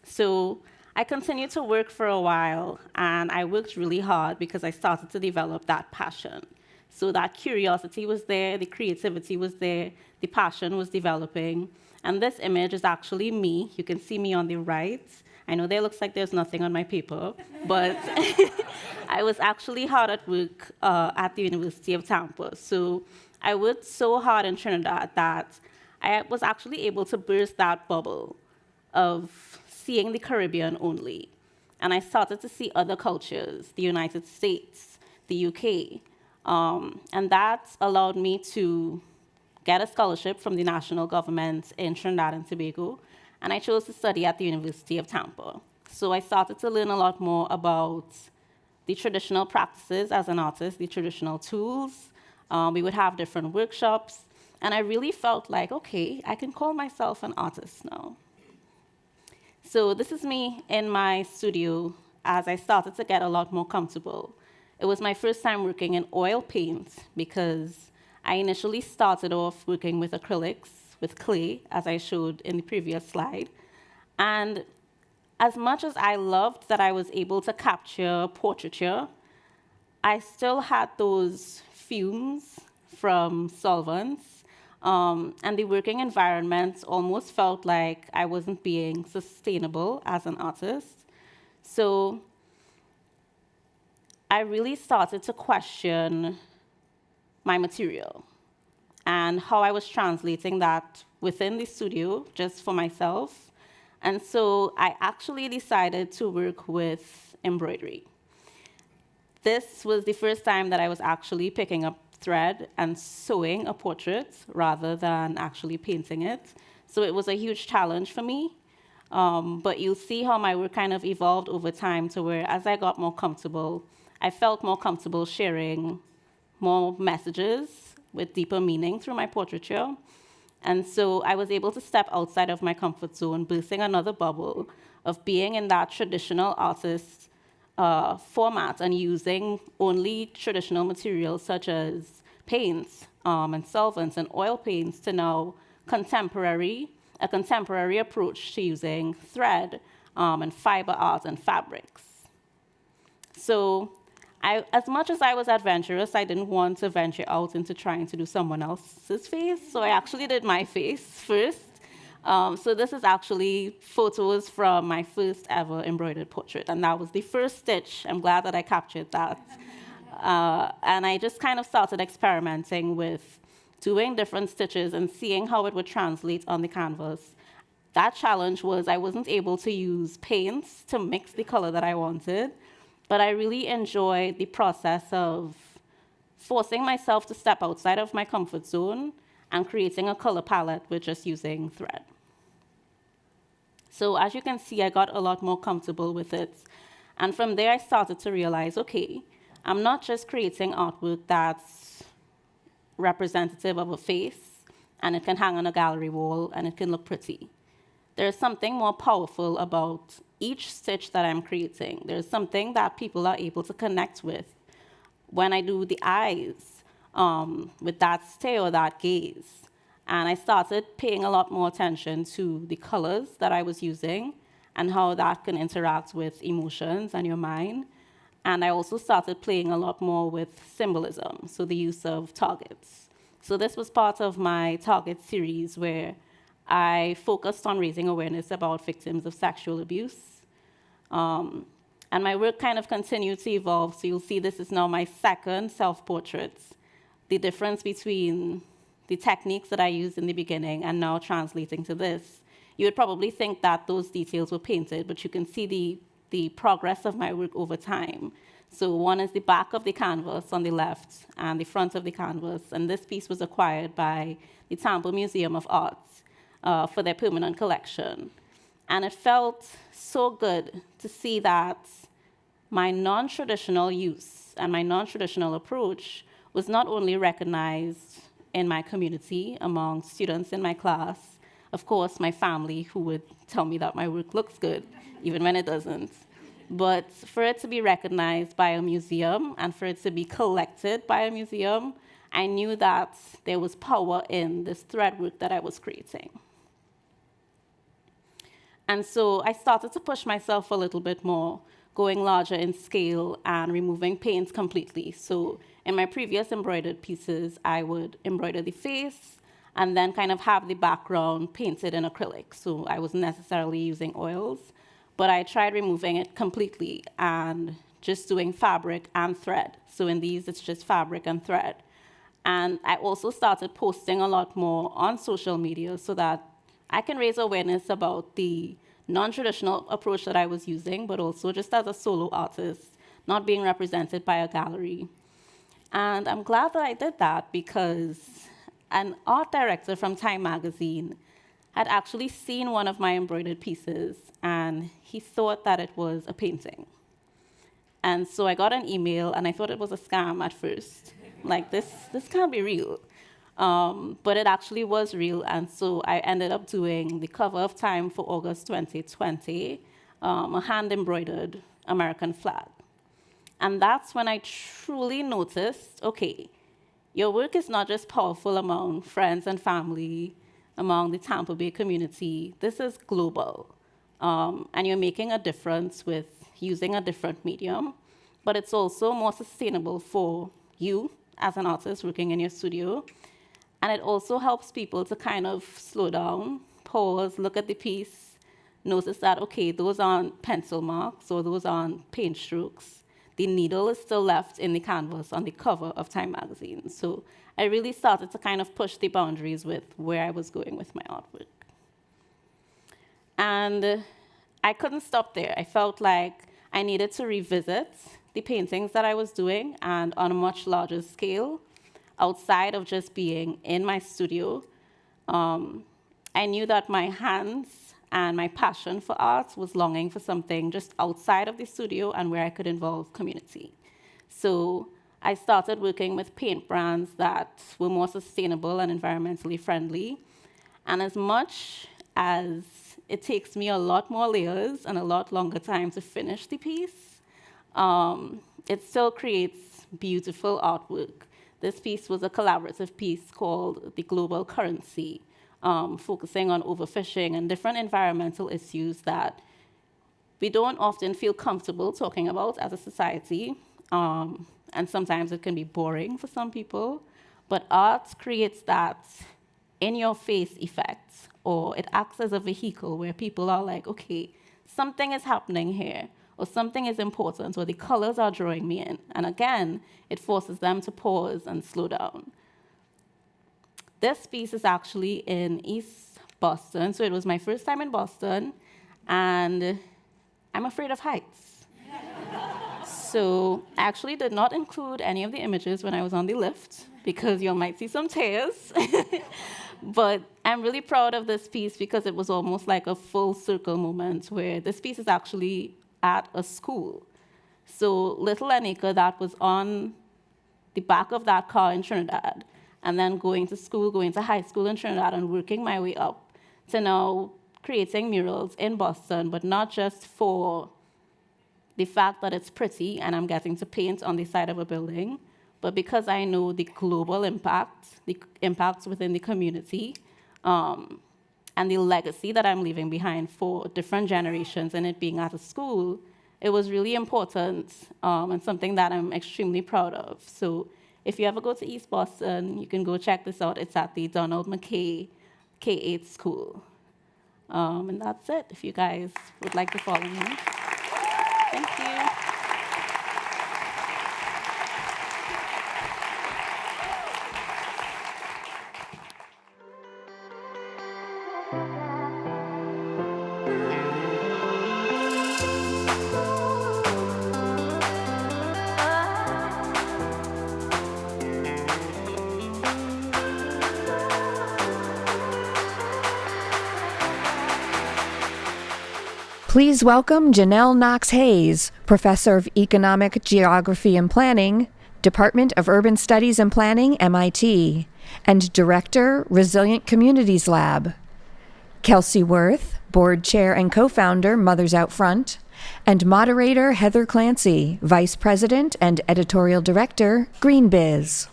So I continued to work for a while, and I worked really hard because I started to develop that passion. So that curiosity was there, the creativity was there, the passion was developing. And this image is actually me. You can see me on the right. I know there looks like there's nothing on my paper, but I was actually hard at work at the University of Tampa. So I worked so hard in Trinidad that I was actually able to burst that bubble of seeing the Caribbean only. And I started to see other cultures, the United States, the UK. And that allowed me to get a scholarship from the national government in Trinidad and Tobago. And I chose to study at the University of Tampa. So I started to learn a lot more about the traditional practices as an artist, the traditional tools. We would have different workshops. And I really felt like, okay, I can call myself an artist now. So this is me in my studio as I started to get a lot more comfortable. It was my first time working in oil paint because I initially started off working with acrylics, with clay, as I showed in the previous slide. And as much as I loved that I was able to capture portraiture, I still had those fumes from solvents. And the working environment almost felt like I wasn't being sustainable as an artist. So I really started to question my material and how I was translating that within the studio just for myself. And so I actually decided to work with embroidery. This was the first time that I was actually picking up thread and sewing a portrait rather than actually painting it. So it was a huge challenge for me. But you'll see how my work kind of evolved over time to where as I got more comfortable, I felt more comfortable sharing more messages with deeper meaning through my portraiture. And so I was able to step outside of my comfort zone, bursting another bubble of being in that traditional artist format and using only traditional materials such as paints and solvents and oil paints to now a contemporary approach to using thread and fiber art and fabrics. So as much as I was adventurous, I didn't want to venture out into trying to do someone else's face, so I actually did my face first. So this is actually photos from my first ever embroidered portrait, and that was the first stitch. I'm glad that I captured that. And I just kind of started experimenting with doing different stitches and seeing how it would translate on the canvas. That challenge was I wasn't able to use paints to mix the color that I wanted, but I really enjoyed the process of forcing myself to step outside of my comfort zone and creating a color palette with just using thread. So as you can see, I got a lot more comfortable with it. And from there, I started to realize, okay, I'm not just creating artwork that's representative of a face, and it can hang on a gallery wall, and it can look pretty. There's something more powerful about each stitch that I'm creating. There's something that people are able to connect with when I do the eyes, with that stare or that gaze. And I started paying a lot more attention to the colors that I was using and how that can interact with emotions and your mind. And I also started playing a lot more with symbolism, so the use of targets. So this was part of my target series where I focused on raising awareness about victims of sexual abuse. And my work kind of continued to evolve. So you'll see this is now my second self-portrait. The difference between the techniques that I used in the beginning and now translating to this, you would probably think that those details were painted, but you can see the progress of my work over time. So one is the back of the canvas on the left and the front of the canvas. And this piece was acquired by the Tampa Museum of Art for their permanent collection. And it felt so good to see that my non-traditional use and my non-traditional approach was not only recognized in my community, among students in my class, of course, my family, who would tell me that my work looks good, even when it doesn't, but for it to be recognized by a museum and for it to be collected by a museum, I knew that there was power in this thread work that I was creating. And so I started to push myself a little bit more, going larger in scale and removing paints completely. So in my previous embroidered pieces, I would embroider the face and then kind of have the background painted in acrylic. So I wasn't necessarily using oils, but I tried removing it completely and just doing fabric and thread. So in these, it's just fabric and thread. And I also started posting a lot more on social media so that I can raise awareness about the non-traditional approach that I was using, but also just as a solo artist, not being represented by a gallery. And I'm glad that I did that because an art director from Time magazine had actually seen one of my embroidered pieces, and he thought that it was a painting. And so I got an email, and I thought it was a scam at first. Like, this can't be real. But it actually was real, and so I ended up doing the cover of Time for August 2020, a hand-embroidered American flag. And that's when I truly noticed, okay, your work is not just powerful among friends and family, among the Tampa Bay community. This is global. And you're making a difference with using a different medium, but it's also more sustainable for you as an artist working in your studio. And it also helps people to kind of slow down, pause, look at the piece, notice that, okay, those aren't pencil marks or those aren't paint strokes. The needle is still left in the canvas on the cover of Time magazine. So I really started to kind of push the boundaries with where I was going with my artwork. And I couldn't stop there. I felt like I needed to revisit the paintings that I was doing, and on a much larger scale, outside of just being in my studio. I knew that my hands and my passion for art was longing for something just outside of the studio and where I could involve community. So I started working with paint brands that were more sustainable and environmentally friendly. And as much as it takes me a lot more layers and a lot longer time to finish the piece, it still creates beautiful artwork. This piece was a collaborative piece called The Global Currency, focusing on overfishing and different environmental issues that we don't often feel comfortable talking about as a society. And sometimes it can be boring for some people. But art creates that in-your-face effect, or it acts as a vehicle where people are like, okay, something is happening here, or something is important, or the colors are drawing me in. And again, it forces them to pause and slow down. This piece is actually in East Boston, so it was my first time in Boston, and I'm afraid of heights. So I actually did not include any of the images when I was on the lift, because you might see some tears. But I'm really proud of this piece because it was almost like a full circle moment where this piece is actually at a school. So little Anika, that was on the back of that car in Trinidad, and then going to school, going to high school in Trinidad and working my way up to now creating murals in Boston, but not just for the fact that it's pretty and I'm getting to paint on the side of a building, but because I know the global impact, the impacts within the community, and the legacy that I'm leaving behind for different generations, and it being at a school, it was really important and something that I'm extremely proud of. So if you ever go to East Boston, you can go check this out. It's at the Donald McKay K-8 school. And that's it, if you guys would like to follow me. Thank you. Please welcome Janelle Knox Hayes, Professor of Economic Geography and Planning, Department of Urban Studies and Planning, MIT, and Director, Resilient Communities Lab. Kelsey Worth, Board Chair and Co-Founder, Mothers Out Front, and Moderator Heather Clancy, Vice President and Editorial Director, GreenBiz.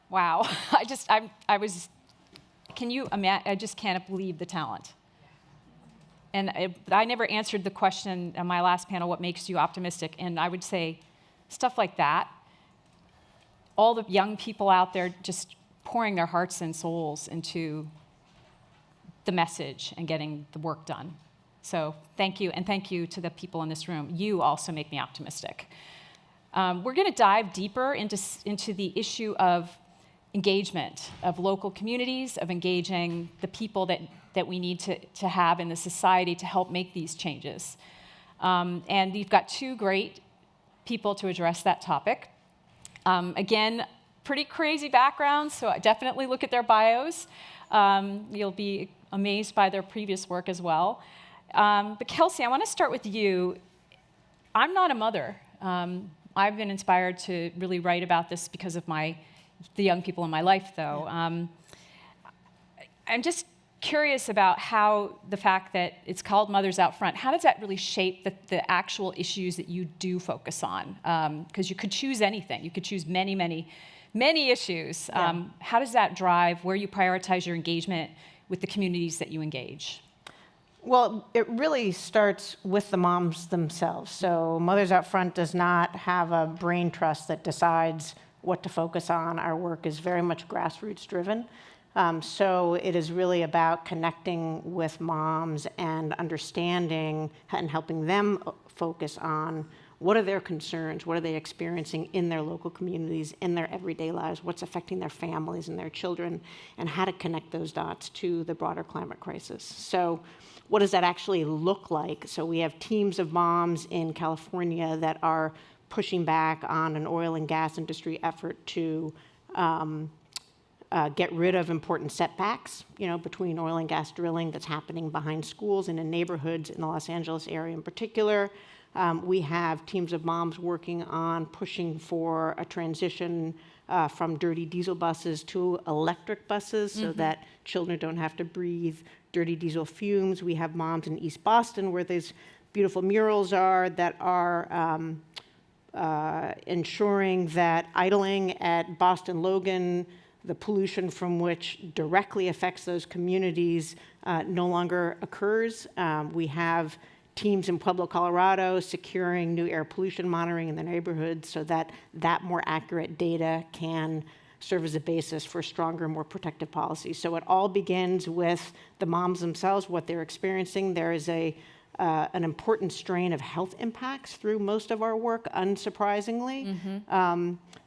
Wow, can you imagine? I just can't believe the talent. And I never answered the question on my last panel, what makes you optimistic? And I would say stuff like that. All the young people out there just pouring their hearts and souls into the message and getting the work done. So thank you, and thank you to the people in this room. You also make me optimistic. We're going to dive deeper into the issue of engagement of local communities, of engaging the people that we need to have in the society to help make these changes. And you've got two great people to address that topic. Again, pretty crazy backgrounds, so definitely look at their bios. You'll be amazed by their previous work as well. But Kelsey, I want to start with you. I'm not a mother. I've been inspired to really write about this because of the young people in my life, though. I'm just curious about how the fact that it's called Mothers Out Front, how does that really shape the actual issues that you do focus on? Because you could choose anything. You could choose many, many, many issues. Yeah. How does that drive where you prioritize your engagement with the communities that you engage? Well, it really starts with the moms themselves. So Mothers Out Front does not have a brain trust that decides what to focus on. Our work is very much grassroots driven. So it is really about connecting with moms and understanding and helping them focus on what are their concerns, what are they experiencing in their local communities, in their everyday lives, what's affecting their families and their children, and how to connect those dots to the broader climate crisis. So what does that actually look like? So we have teams of moms in California that are pushing back on an oil and gas industry effort to get rid of important setbacks, between oil and gas drilling that's happening behind schools and in neighborhoods in the Los Angeles area in particular. We have teams of moms working on pushing for a transition from dirty diesel buses to electric buses so that children don't have to breathe dirty diesel fumes. We have moms in East Boston where these beautiful murals are that are ensuring that idling at Boston Logan, the pollution from which directly affects those communities, no longer occurs. We have teams in Pueblo, Colorado, securing new air pollution monitoring in the neighborhoods so that more accurate data can serve as a basis for stronger, more protective policies. So it all begins with the moms themselves, what they're experiencing. There is an important strain of health impacts through most of our work, unsurprisingly,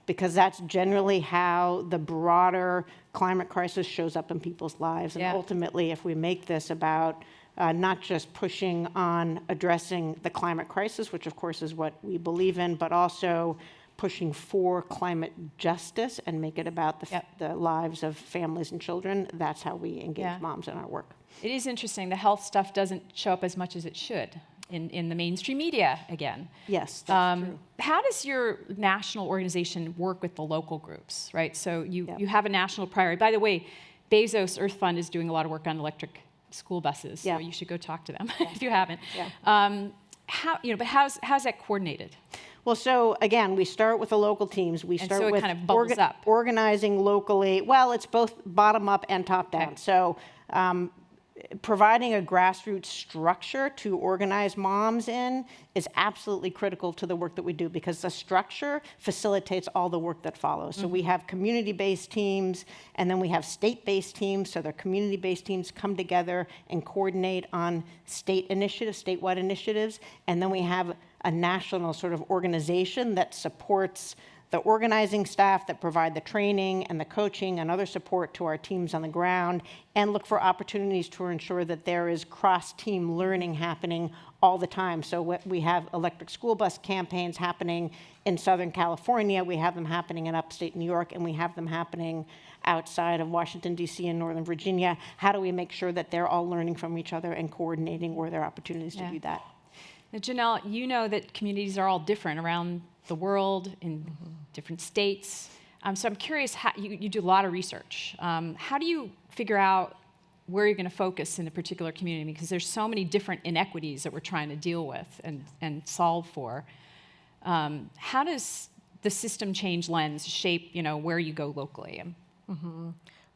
because that's generally how the broader climate crisis shows up in people's lives. And ultimately, if we make this about not just pushing on addressing the climate crisis, which of course is what we believe in, but also pushing for climate justice and make it about the lives of families and children, that's how we engage moms in our work. It is interesting. The health stuff doesn't show up as much as it should in the mainstream media again. Yes, that's true. How does your national organization work with the local groups, right? So you have a national priority. By the way, Bezos Earth Fund is doing a lot of work on electric school buses, so you should go talk to them if you haven't. But how's that coordinated? Well, so again, we start with the local teams. We start so it with kind of bubbles up. Organizing locally. Well, it's both bottom up and top down. Okay. So providing a grassroots structure to organize moms in is absolutely critical to the work that we do because the structure facilitates all the work that follows. So we have community-based teams, and then we have state-based teams. So the community-based teams come together and coordinate on statewide initiatives, and then we have a national sort of organization that supports the organizing staff, that provide the training and the coaching and other support to our teams on the ground, and look for opportunities to ensure that there is cross-team learning happening all the time. So we have electric school bus campaigns happening in Southern California, we have them happening in upstate New York, and we have them happening outside of Washington, D.C. and Northern Virginia. How do we make sure that they're all learning from each other and coordinating where there are opportunities to do that? Now, Janelle, you know that communities are all different around the world, in different states. So I'm curious, how, you do a lot of research. How do you figure out where you're going to focus in a particular community? Because there's so many different inequities that we're trying to deal with and solve for. How does the system change lens shape, where you go locally?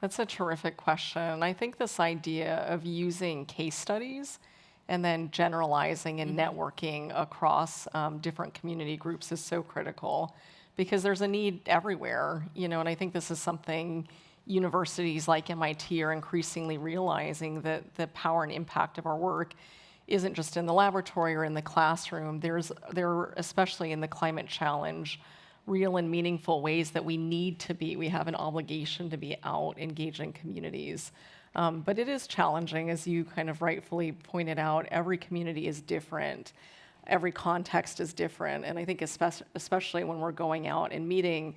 That's a terrific question. I think this idea of using case studies and then generalizing and networking across different community groups is so critical because there's a need everywhere, and I think this is something universities like MIT are increasingly realizing, that the power and impact of our work isn't just in the laboratory or in the classroom. There, especially in the climate challenge, real and meaningful ways that we need to be. We have an obligation to be out engaging communities. But it is challenging, as you kind of rightfully pointed out. Every community is different. Every context is different. And I think especially when we're going out and meeting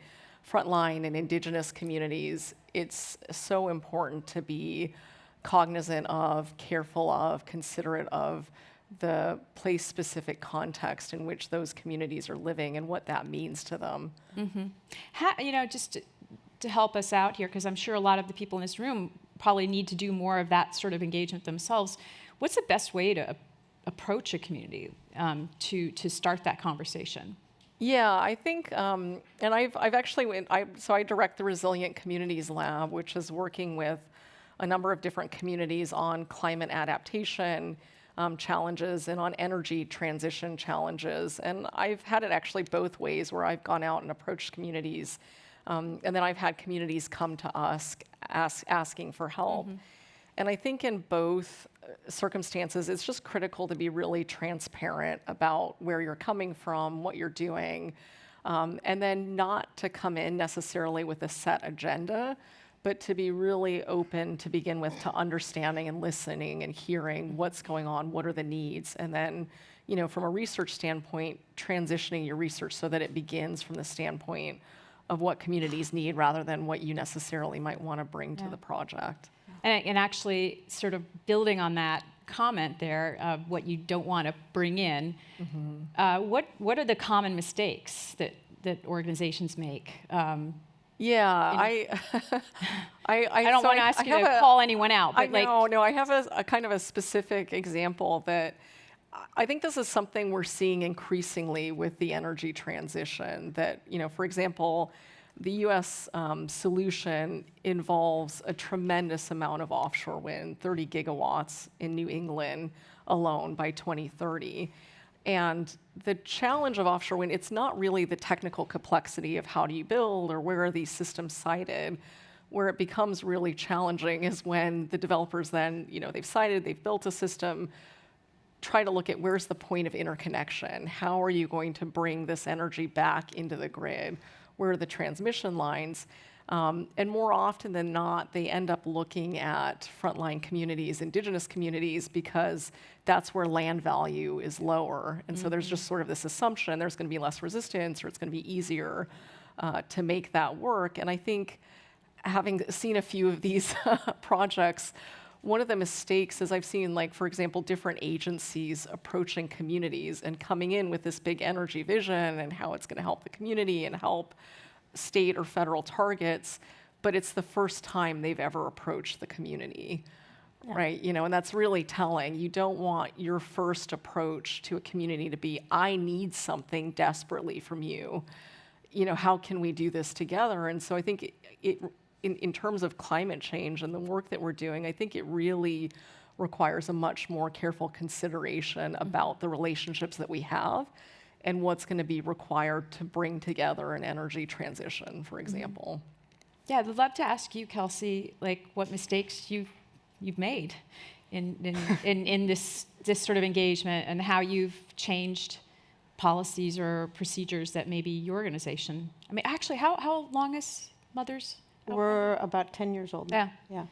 frontline and Indigenous communities, it's so important to be cognizant of, careful of, considerate of the place-specific context in which those communities are living and what that means to them. Just to help us out here, because I'm sure a lot of the people in this room probably need to do more of that sort of engagement themselves. What's the best way to approach a community to start that conversation? Yeah, I think, and I've actually, so I direct the Resilient Communities Lab, which is working with a number of different communities on climate adaptation challenges and on energy transition challenges. And I've had it actually both ways, where I've gone out and approached communities, and then I've had communities come to us asking for help. And I think in both circumstances, it's just critical to be really transparent about where you're coming from, what you're doing, and then not to come in necessarily with a set agenda, but to be really open to begin with, to understanding and listening and hearing what's going on, what are the needs, and then, from a research standpoint, transitioning your research so that it begins from the standpoint of what communities need rather than what you necessarily might want to bring to the project. And actually, sort of building on that comment there, of what you don't want to bring in, what are the common mistakes that organizations make? I don't want to ask you to call anyone out, but I have a kind of a specific example that I think this is something we're seeing increasingly with the energy transition. That, for example, the U.S. Solution involves a tremendous amount of offshore wind, 30 gigawatts in New England alone by 2030. And the challenge of offshore wind, it's not really the technical complexity of how do you build or where are these systems sited. Where it becomes really challenging is when the developers then, they've sited, they've built a system, try to look at where's the point of interconnection. How are you going to bring this energy back into the grid? Where are the transmission lines? And more often than not, they end up looking at frontline communities, Indigenous communities, because that's where land value is lower. And so there's just sort of this assumption there's going to be less resistance, or it's going to be easier to make that work. And I think, having seen a few of these projects, one of the mistakes is I've seen, for example, different agencies approaching communities and coming in with this big energy vision and how it's going to help the community and help state or federal targets, but it's the first time they've ever approached the community, right? And that's really telling. You don't want your first approach to a community to be, I need something desperately from you. How can we do this together? And so I think in terms of climate change and the work that we're doing, I think it really requires a much more careful consideration about the relationships that we have and what's going to be required to bring together an energy transition, for example. Yeah, I'd love to ask you, Kelsey, what mistakes you've made in this sort of engagement, and how you've changed policies or procedures that maybe your organization. I mean, actually, how long is Mothers? We're about 10 years old now. Yeah.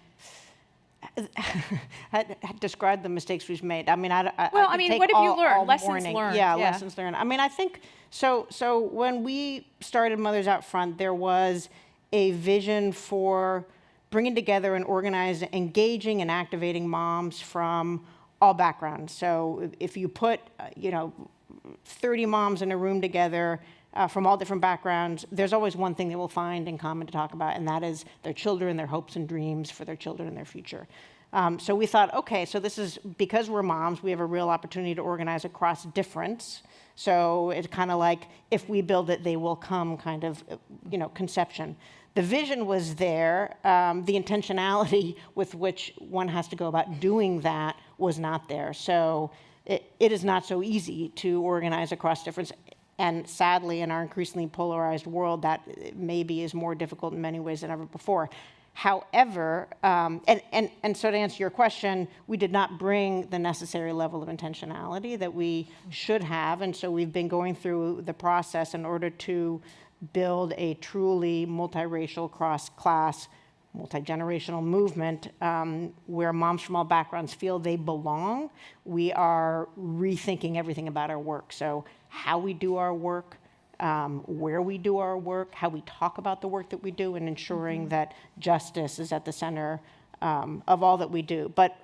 I described the mistakes we've made. I mean, what have you learned? Lessons learned. Yeah, lessons learned. I mean, I think, so when we started Mothers Out Front, there was a vision for bringing together and organizing, engaging and activating moms from all backgrounds. So if you put, 30 moms in a room together, from all different backgrounds, there's always one thing they will find in common to talk about, and that is their children, their hopes and dreams for their children and their future. So we thought, okay, so this is, because we're moms, we have a real opportunity to organize across difference. So it's kind of like, if we build it, they will come kind of, conception. The vision was there. The intentionality with which one has to go about doing that was not there. So it is not so easy to organize across difference. And sadly, in our increasingly polarized world, that maybe is more difficult in many ways than ever before. However, and so to answer your question, we did not bring the necessary level of intentionality that we should have, and so we've been going through the process in order to build a truly multiracial, cross-class, multi-generational movement where moms from all backgrounds feel they belong, we are rethinking everything about our work. So how we do our work, where we do our work, how we talk about the work that we do, and ensuring that justice is at the center of all that we do. But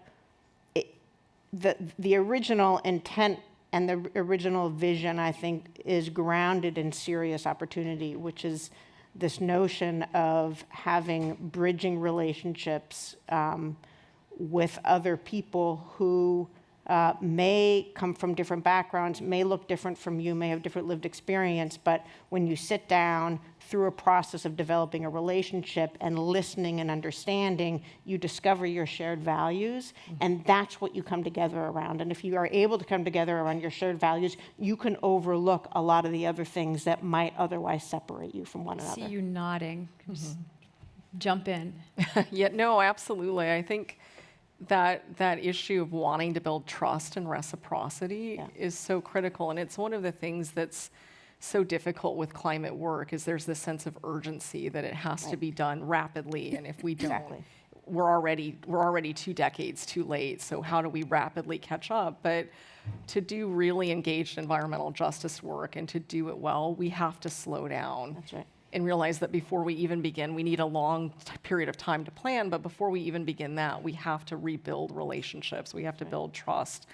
the original intent and the original vision, I think, is grounded in serious opportunity, which is this notion of having bridging relationships with other people who may come from different backgrounds, may look different from you, may have different lived experience, but when you sit down through a process of developing a relationship and listening and understanding, you discover your shared values, and that's what you come together around. And if you are able to come together around your shared values, you can overlook a lot of the other things that might otherwise separate you from one another. See you nodding. Just jump in. Yeah, no, absolutely. I think that issue of wanting to build trust and reciprocity is so critical, and it's one of the things that's so difficult with climate work is there's this sense of urgency that it has to be done rapidly, and if we don't, we're already 2 decades too late. So how do we rapidly catch up? But to do really engaged environmental justice work and to do it well, we have to slow down. That's right. And realize that before we even begin, we need a long period of time to plan, but before we even begin that, we have to rebuild relationships. We have to build trust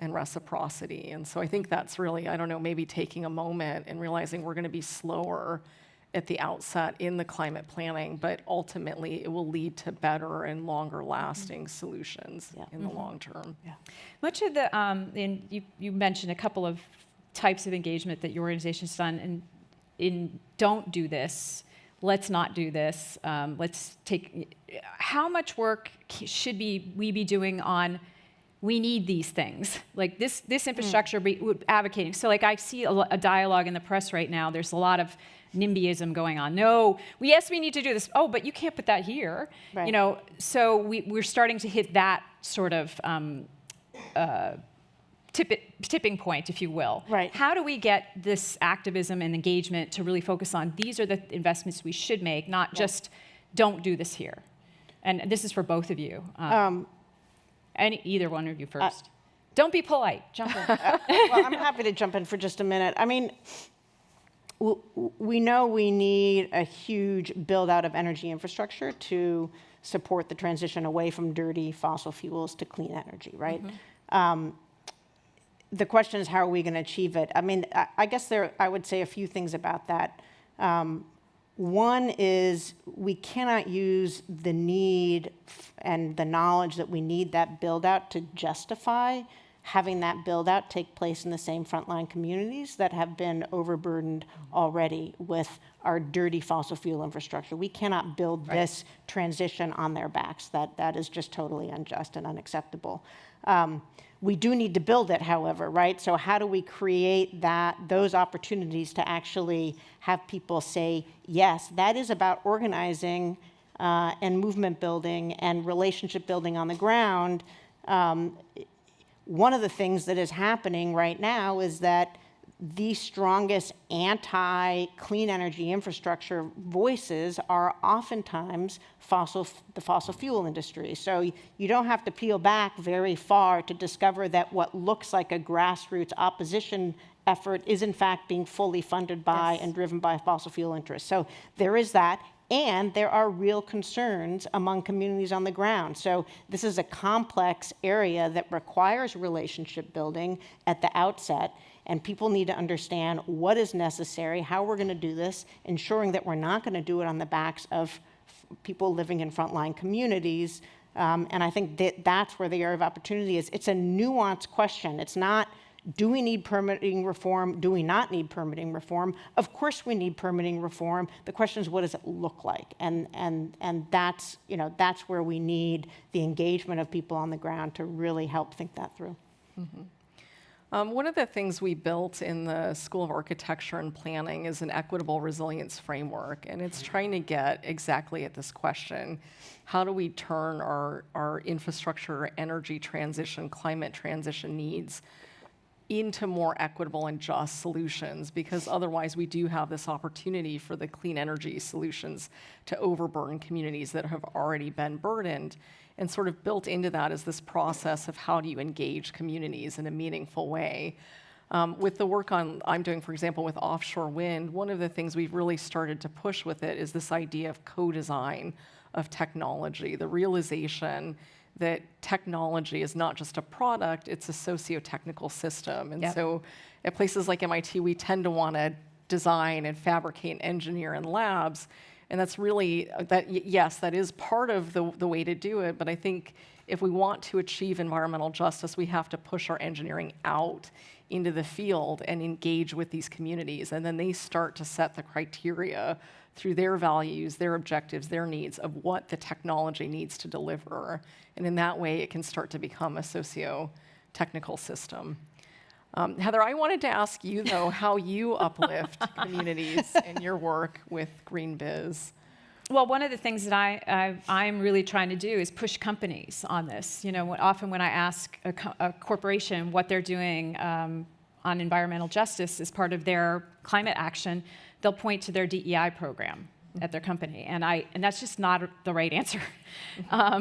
and reciprocity. And so I think that's really, I don't know, maybe taking a moment and realizing we're going to be slower at the outset in the climate planning, but ultimately it will lead to better and longer lasting solutions in the long term. Much of the, and you mentioned a couple of types of engagement that your organization's done, and in don't do this, let's not do this, let's take, how much work should we be doing on we need these things, like this infrastructure advocating. So like I see a dialogue in the press right now, there's a lot of NIMBYism going on. No, yes, we need to do this. Oh, but you can't put that here. Right. You know, so we're starting to hit that sort of tipping point, if you will. Right. How do we get this activism and engagement to really focus on these are the investments we should make, not just don't do this here? And this is for both of you. Either one of you first. Don't be polite. Jump in. Well, I'm happy to jump in for just a minute. I mean, we know we need a huge build out of energy infrastructure to support the transition away from dirty fossil fuels to clean energy, right? The question is, how are we going to achieve it? I mean, I guess I would say a few things about that. One is we cannot use the need and the knowledge that we need that build out to justify having that build out take place in the same frontline communities that have been overburdened already with our dirty fossil fuel infrastructure. We cannot build this transition on their backs. That is just totally unjust and unacceptable. We do need to build it, however, right? So how do we create those opportunities to actually have people say, yes, that is about organizing and movement building and relationship building on the ground. One of the things that is happening right now is that the strongest anti-clean energy infrastructure voices are oftentimes the fossil fuel industry. So you don't have to peel back very far to discover that what looks like a grassroots opposition effort is in fact being fully funded by and driven by fossil fuel interests. So there is that. And there are real concerns among communities on the ground. So this is a complex area that requires relationship building at the outset. And people need to understand what is necessary, how we're going to do this, ensuring that we're not going to do it on the backs of people living in frontline communities. And I think that's where the area of opportunity is. It's a nuanced question. It's not, do we need permitting reform? Do we not need permitting reform? Of course we need permitting reform. The question is, what does it look like? And that's, that's where we need the engagement of people on the ground to really help think that through. One of the things we built in the School of Architecture and Planning is an equitable resilience framework, and it's trying to get exactly at this question. How do we turn our infrastructure, energy transition, climate transition needs into more equitable and just solutions, because otherwise we do have this opportunity for the clean energy solutions to overburden communities that have already been burdened. And sort of built into that is this process of how do you engage communities in a meaningful way. With the work I'm doing, for example, with offshore wind, one of the things we've really started to push with it is this idea of co-design of technology, the realization that technology is not just a product, it's a socio-technical system. And so at places like MIT, we tend to want to design and fabricate and engineer in labs. And that's really, yes, that is part of the way to do it. But I think if we want to achieve environmental justice, we have to push our engineering out into the field and engage with these communities. And then they start to set the criteria through their values, their objectives, their needs of what the technology needs to deliver. And in that way, it can start to become a socio-technical system. Heather, I wanted to ask you, though, how you uplift communities in your work with Green Biz. Well, one of the things that I'm really trying to do is push companies on this. You know, often when I ask a corporation what they're doing on environmental justice as part of their climate action, they'll point to their DEI program at their company, and that's just not the right answer.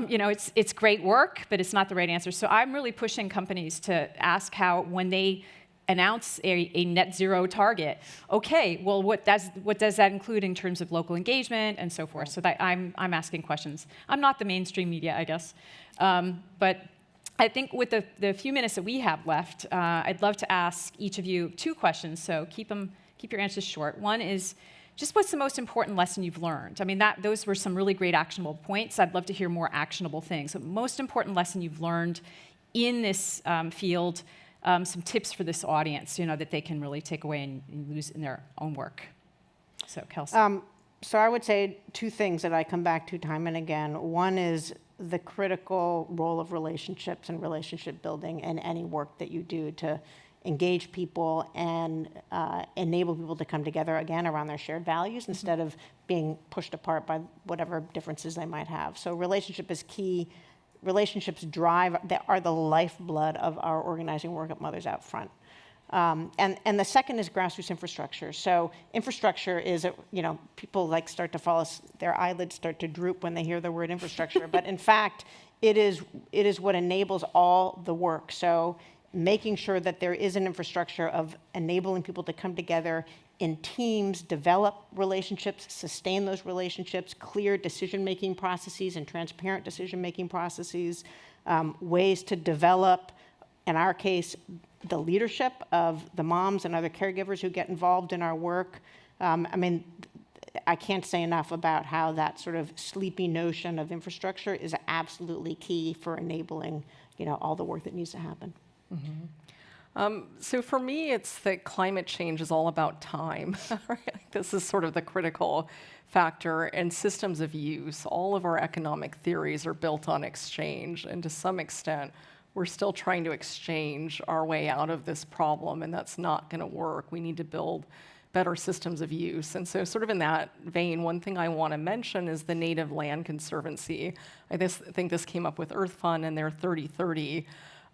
You know, it's great work, but it's not the right answer. So I'm really pushing companies to ask how, when they announce a net zero target, okay, well, what does that include in terms of local engagement and so forth? So that I'm asking questions. I'm not the mainstream media, I guess, but I think with the few minutes that we have left, I'd love to ask each of you 2 questions. So keep your answers short. One is, just what's the most important lesson you've learned? I mean, those were some really great actionable points. I'd love to hear more actionable things. So most important lesson you've learned in this field, some tips for this audience, you know, that they can really take away and use in their own work. So, Kelsey. So I would say 2 things that I come back to time and again. One is the critical role of relationships and relationship building in any work that you do to engage people and enable people to come together again around their shared values instead of being pushed apart by whatever differences they might have. So relationship is key. Relationships are the lifeblood of our organizing work at Mothers Out Front. And the second is grassroots infrastructure. So infrastructure is, you know, people start to fall, their eyelids start to droop when they hear the word infrastructure. But in fact, it is what enables all the work. So making sure that there is an infrastructure of enabling people to come together in teams, develop relationships, sustain those relationships, clear decision-making processes and transparent decision-making processes, ways to develop, in our case, the leadership of the moms and other caregivers who get involved in our work. I mean, I can't say enough about how that sort of sleepy notion of infrastructure is absolutely key for enabling, you know, all the work that needs to happen. So for me, it's that climate change is all about time. This is sort of the critical factor, and systems of use. All of our economic theories are built on exchange, and to some extent, we're still trying to exchange our way out of this problem, and that's not going to work. We need to build better systems of use. And so sort of in that vein, one thing I want to mention is the Native Land Conservancy. I think this came up with Earth Fund and their 30/30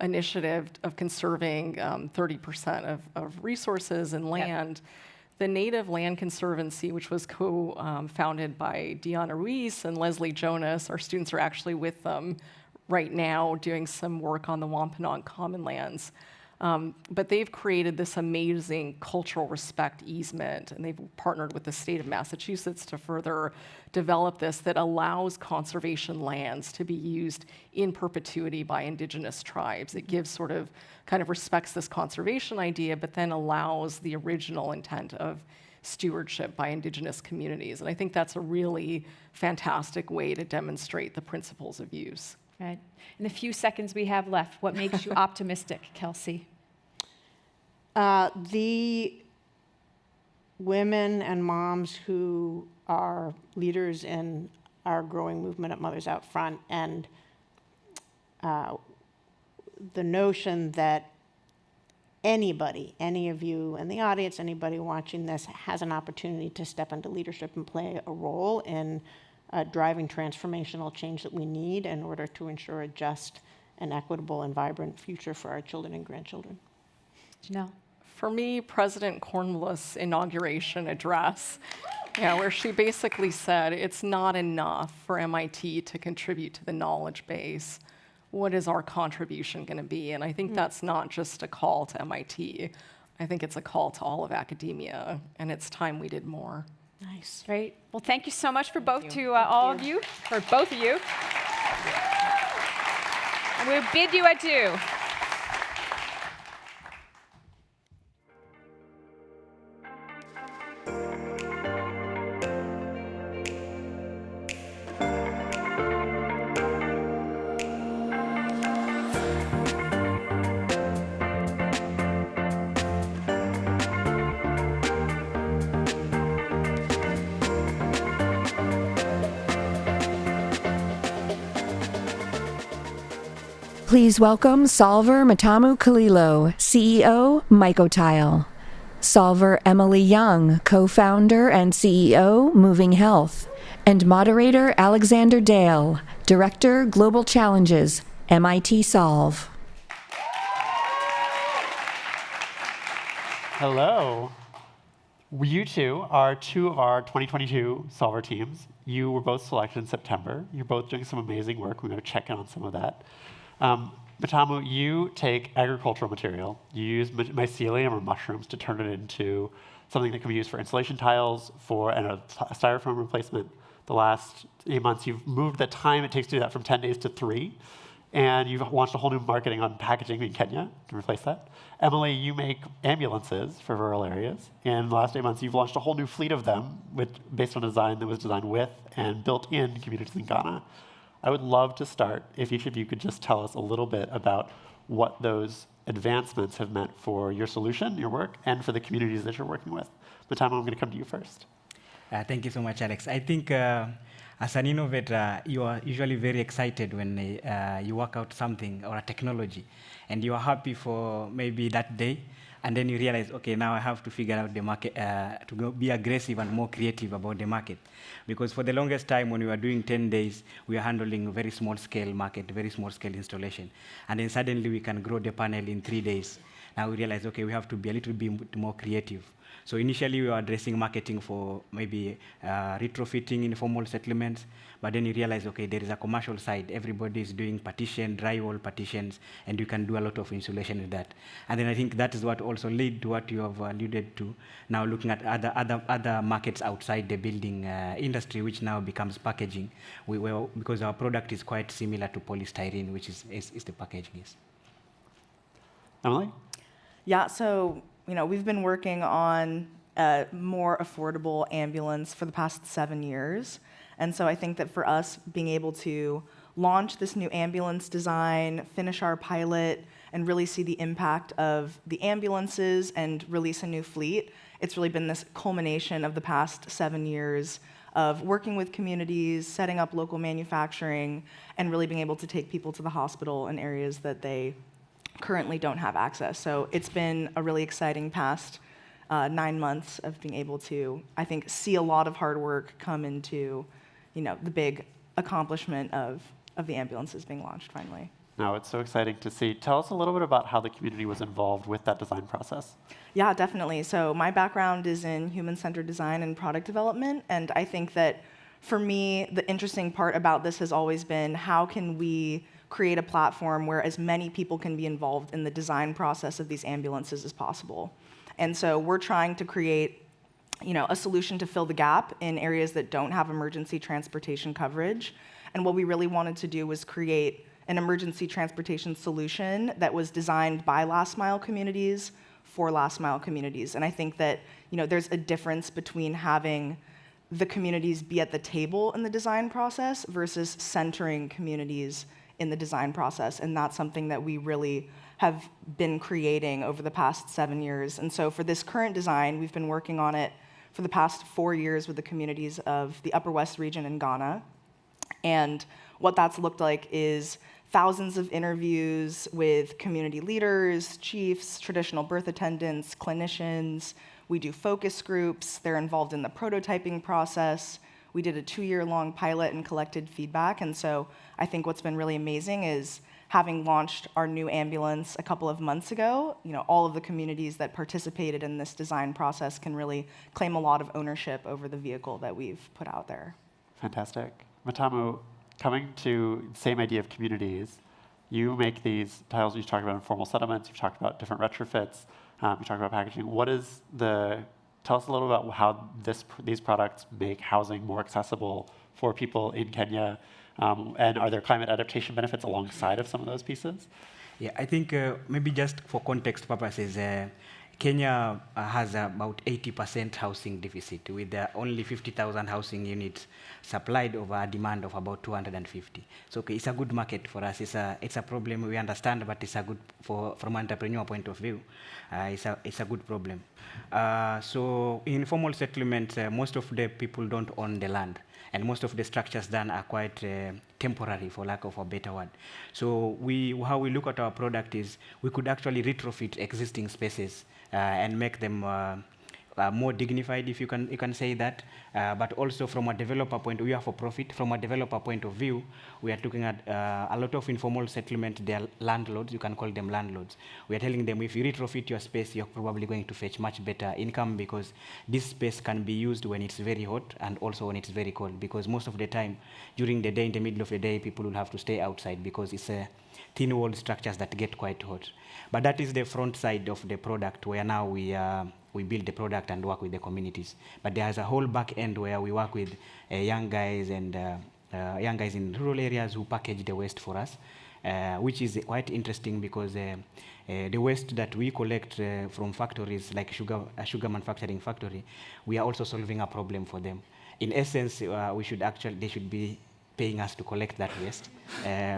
initiative of conserving 30% of resources and land. Yep. The Native Land Conservancy, which was co-founded by Deanna Ruiz and Leslie Jonas, our students are actually with them right now doing some work on the Wampanoag Common Lands. But they've created this amazing cultural respect easement, and they've partnered with the state of Massachusetts to further develop this that allows conservation lands to be used in perpetuity by indigenous tribes. It gives kind of respects this conservation idea, but then allows the original intent of stewardship by indigenous communities. And I think that's a really fantastic way to demonstrate the principles of use. Right. In the few seconds we have left, what makes you optimistic, Kelsey? The women and moms who are leaders in our growing movement at Mothers Out Front, and the notion that anybody, any of you in the audience, anybody watching this, has an opportunity to step into leadership and play a role in driving transformational change that we need in order to ensure a just and equitable and vibrant future for our children and grandchildren. Janelle? For me, President Cornwallis' inauguration address, where she basically said it's not enough for MIT to contribute to the knowledge base. What is our contribution going to be? And I think that's not just a call to MIT. I think it's a call to all of academia, and it's time we did more. Nice. Great. Well, thank you so much for both all of you, for both of you. And we'll bid you adieu. Please welcome Solver Matamu Kalilo, CEO, Mycotile. Solver Emily Young, co-founder and CEO, Moving Health. And moderator Alexander Dale, Director, Global Challenges, MIT Solve. Hello. You two are two of our 2022 Solver teams. You were both selected in September. You're both doing some amazing work. We're going to check in on some of that. Matamu, you take agricultural material, you use mycelium or mushrooms to turn it into something that can be used for insulation tiles, and a styrofoam replacement. The last 8 months, you've moved the time it takes to do that from 10 days to 3, and you've launched a whole new marketing on packaging in Kenya to replace that. Emily, you make ambulances for rural areas. In the last 8 months, you've launched a whole new fleet of them based on a design that was designed with and built in communities in Ghana. I would love to start if each of you could just tell us a little bit about what those advancements have meant for your solution, your work, and for the communities that you're working with. Matamu, I'm going to come to you first. Thank you so much, Alex. I think as an innovator, you are usually very excited when you work out something or a technology, and you are happy for maybe that day, and then you realize, okay, now I have to figure out the market, to be aggressive and more creative about the market. Because for the longest time, when we were doing 10 days, we were handling a very small scale market, very small scale installation. And then suddenly we can grow the panel in 3 days. Now we realize, okay, we have to be a little bit more creative. So initially we were addressing marketing for maybe retrofitting informal settlements, but then you realize, okay, there is a commercial side. Everybody is doing drywall partitions, and you can do a lot of insulation with that. And then I think that is what also led to what you have alluded to, now looking at other markets outside the building industry, which now becomes packaging, because our product is quite similar to polystyrene, which is the packaging is. Emily? Yeah, so we've been working on a more affordable ambulance for the past 7 years. And so I think that for us, being able to launch this new ambulance design, finish our pilot, and really see the impact of the ambulances and release a new fleet, it's really been this culmination of the past 7 years of working with communities, setting up local manufacturing, and really being able to take people to the hospital in areas that they currently don't have access. So it's been a really exciting past 9 months of being able to, I think, see a lot of hard work come into, the big accomplishment of the ambulances being launched finally. No, it's so exciting to see. Tell us a little bit about how the community was involved with that design process. Yeah, definitely. So my background is in human-centered design and product development, and I think that for me, the interesting part about this has always been how can we create a platform where as many people can be involved in the design process of these ambulances as possible. And so we're trying to create a solution to fill the gap in areas that don't have emergency transportation coverage. And what we really wanted to do was create an emergency transportation solution that was designed by last mile communities for last mile communities. And I think that there's a difference between having the communities be at the table in the design process versus centering communities in the design process. And that's something that we really have been creating over the past 7 years. And so for this current design, we've been working on it for the past 4 years with the communities of the Upper West region in Ghana. And what that's looked like is thousands of interviews with community leaders, chiefs, traditional birth attendants, clinicians. We do focus groups. They're involved in the prototyping process. We did a 2-year-long pilot and collected feedback. And so I think what's been really amazing is having launched our new ambulance a couple of months ago, all of the communities that participated in this design process can really claim a lot of ownership over the vehicle that we've put out there. Fantastic. Matamu, coming to the same idea of communities, you make these tiles. You talked about informal settlements. You've talked about different retrofits. You talked about packaging. Tell us a little about how these products make housing more accessible for people in Kenya, and are there climate adaptation benefits alongside of some of those pieces? Yeah, I think maybe just for context purposes, Kenya has about 80% housing deficit, with only 50,000 housing units supplied over a demand of about 250. So it's a good market for us. It's a problem we understand, but it's a good from an entrepreneur point of view. It's a good problem. So in informal settlements, most of the people don't own the land, and most of the structures done are quite temporary, for lack of a better word. So how we look at our product is we could actually retrofit existing spaces and make them more dignified, if you can say that. But also from a developer point, we are for profit. From a developer point of view, we are looking at a lot of informal settlement. They are landlords. You can call them landlords. We are telling them if you retrofit your space, you're probably going to fetch much better income, because this space can be used when it's very hot and also when it's very cold. Because most of the time, during the day, in the middle of the day, people will have to stay outside because it's thin-walled structures that get quite hot. But that is the front side of the product, where now we build the product and work with the communities. But there's a whole back end where we work with young guys and young guys in rural areas who package the waste for us, which is quite interesting, because the waste that we collect from factories like a sugar manufacturing factory, we are also solving a problem for them. In essence, they should be paying us to collect that waste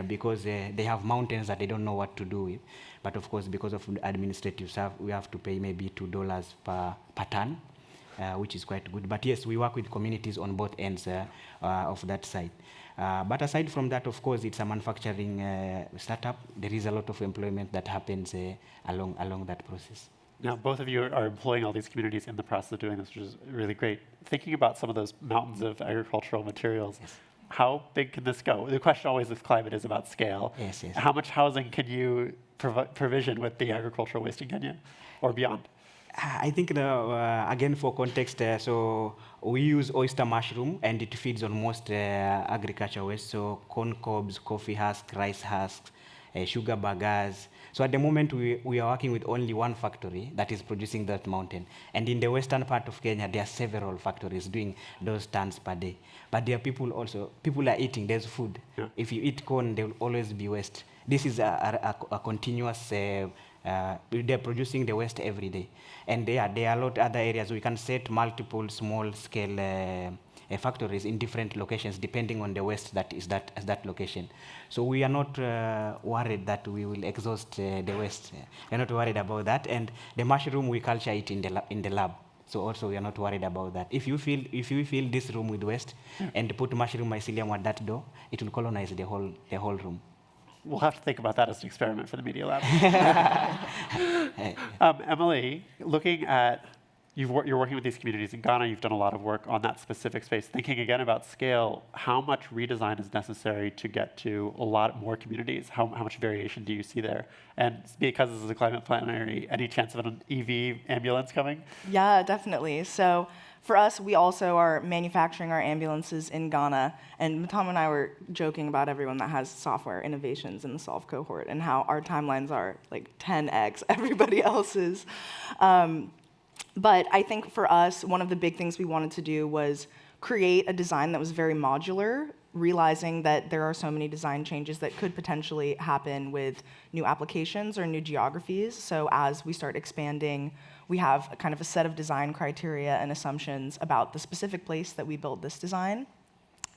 because they have mountains that they don't know what to do with. But of course, because of administrative stuff, we have to pay maybe $2 per ton, which is quite good. But yes, we work with communities on both ends of that side. But aside from that, of course, it's a manufacturing startup. There is a lot of employment that happens along that process. Now, both of you are employing all these communities in the process of doing this, which is really great. Thinking about some of those mountains of agricultural materials, yes. How big can this go? The question always with climate is about scale. Yes, yes. How much housing can you provision with the agricultural waste in Kenya or beyond? I think, again, for context, so we use oyster mushroom, and it feeds on most agriculture waste, so corn cobs, coffee husks, rice husks, sugar bagasse. So at the moment, we are working with only one factory that is producing that mountain. And in the western part of Kenya, there are several factories doing those tons per day. But there are people are eating, there's food. Yeah. If you eat corn, there will always be waste. This is a continuous, they're producing the waste every day. And there are a lot of other areas. We can set multiple small-scale factories in different locations depending on the waste that is at that location. So we are not worried that we will exhaust the waste. We're not worried about that. And the mushroom, we culture it in the lab. So also we are not worried about that. If you fill this room with waste and put mushroom mycelium at that door, it will colonize the whole room. We'll have to think about that as an experiment for the Media Lab. Emily, looking at, you're working with these communities in Ghana, you've done a lot of work on that specific space. Thinking again about scale, how much redesign is necessary to get to a lot more communities? How much variation do you see there? And because this is a climate plenary, any chance of an EV ambulance coming? Yeah, definitely. So for us, we also are manufacturing our ambulances in Ghana. And Matamu and I were joking about everyone that has software innovations in the Solve cohort and how our timelines are like 10x everybody else's. But I think for us, one of the big things we wanted to do was create a design that was very modular, realizing that there are so many design changes that could potentially happen with new applications or new geographies. So as we start expanding, we have a kind of a set of design criteria and assumptions about the specific place that we build this design.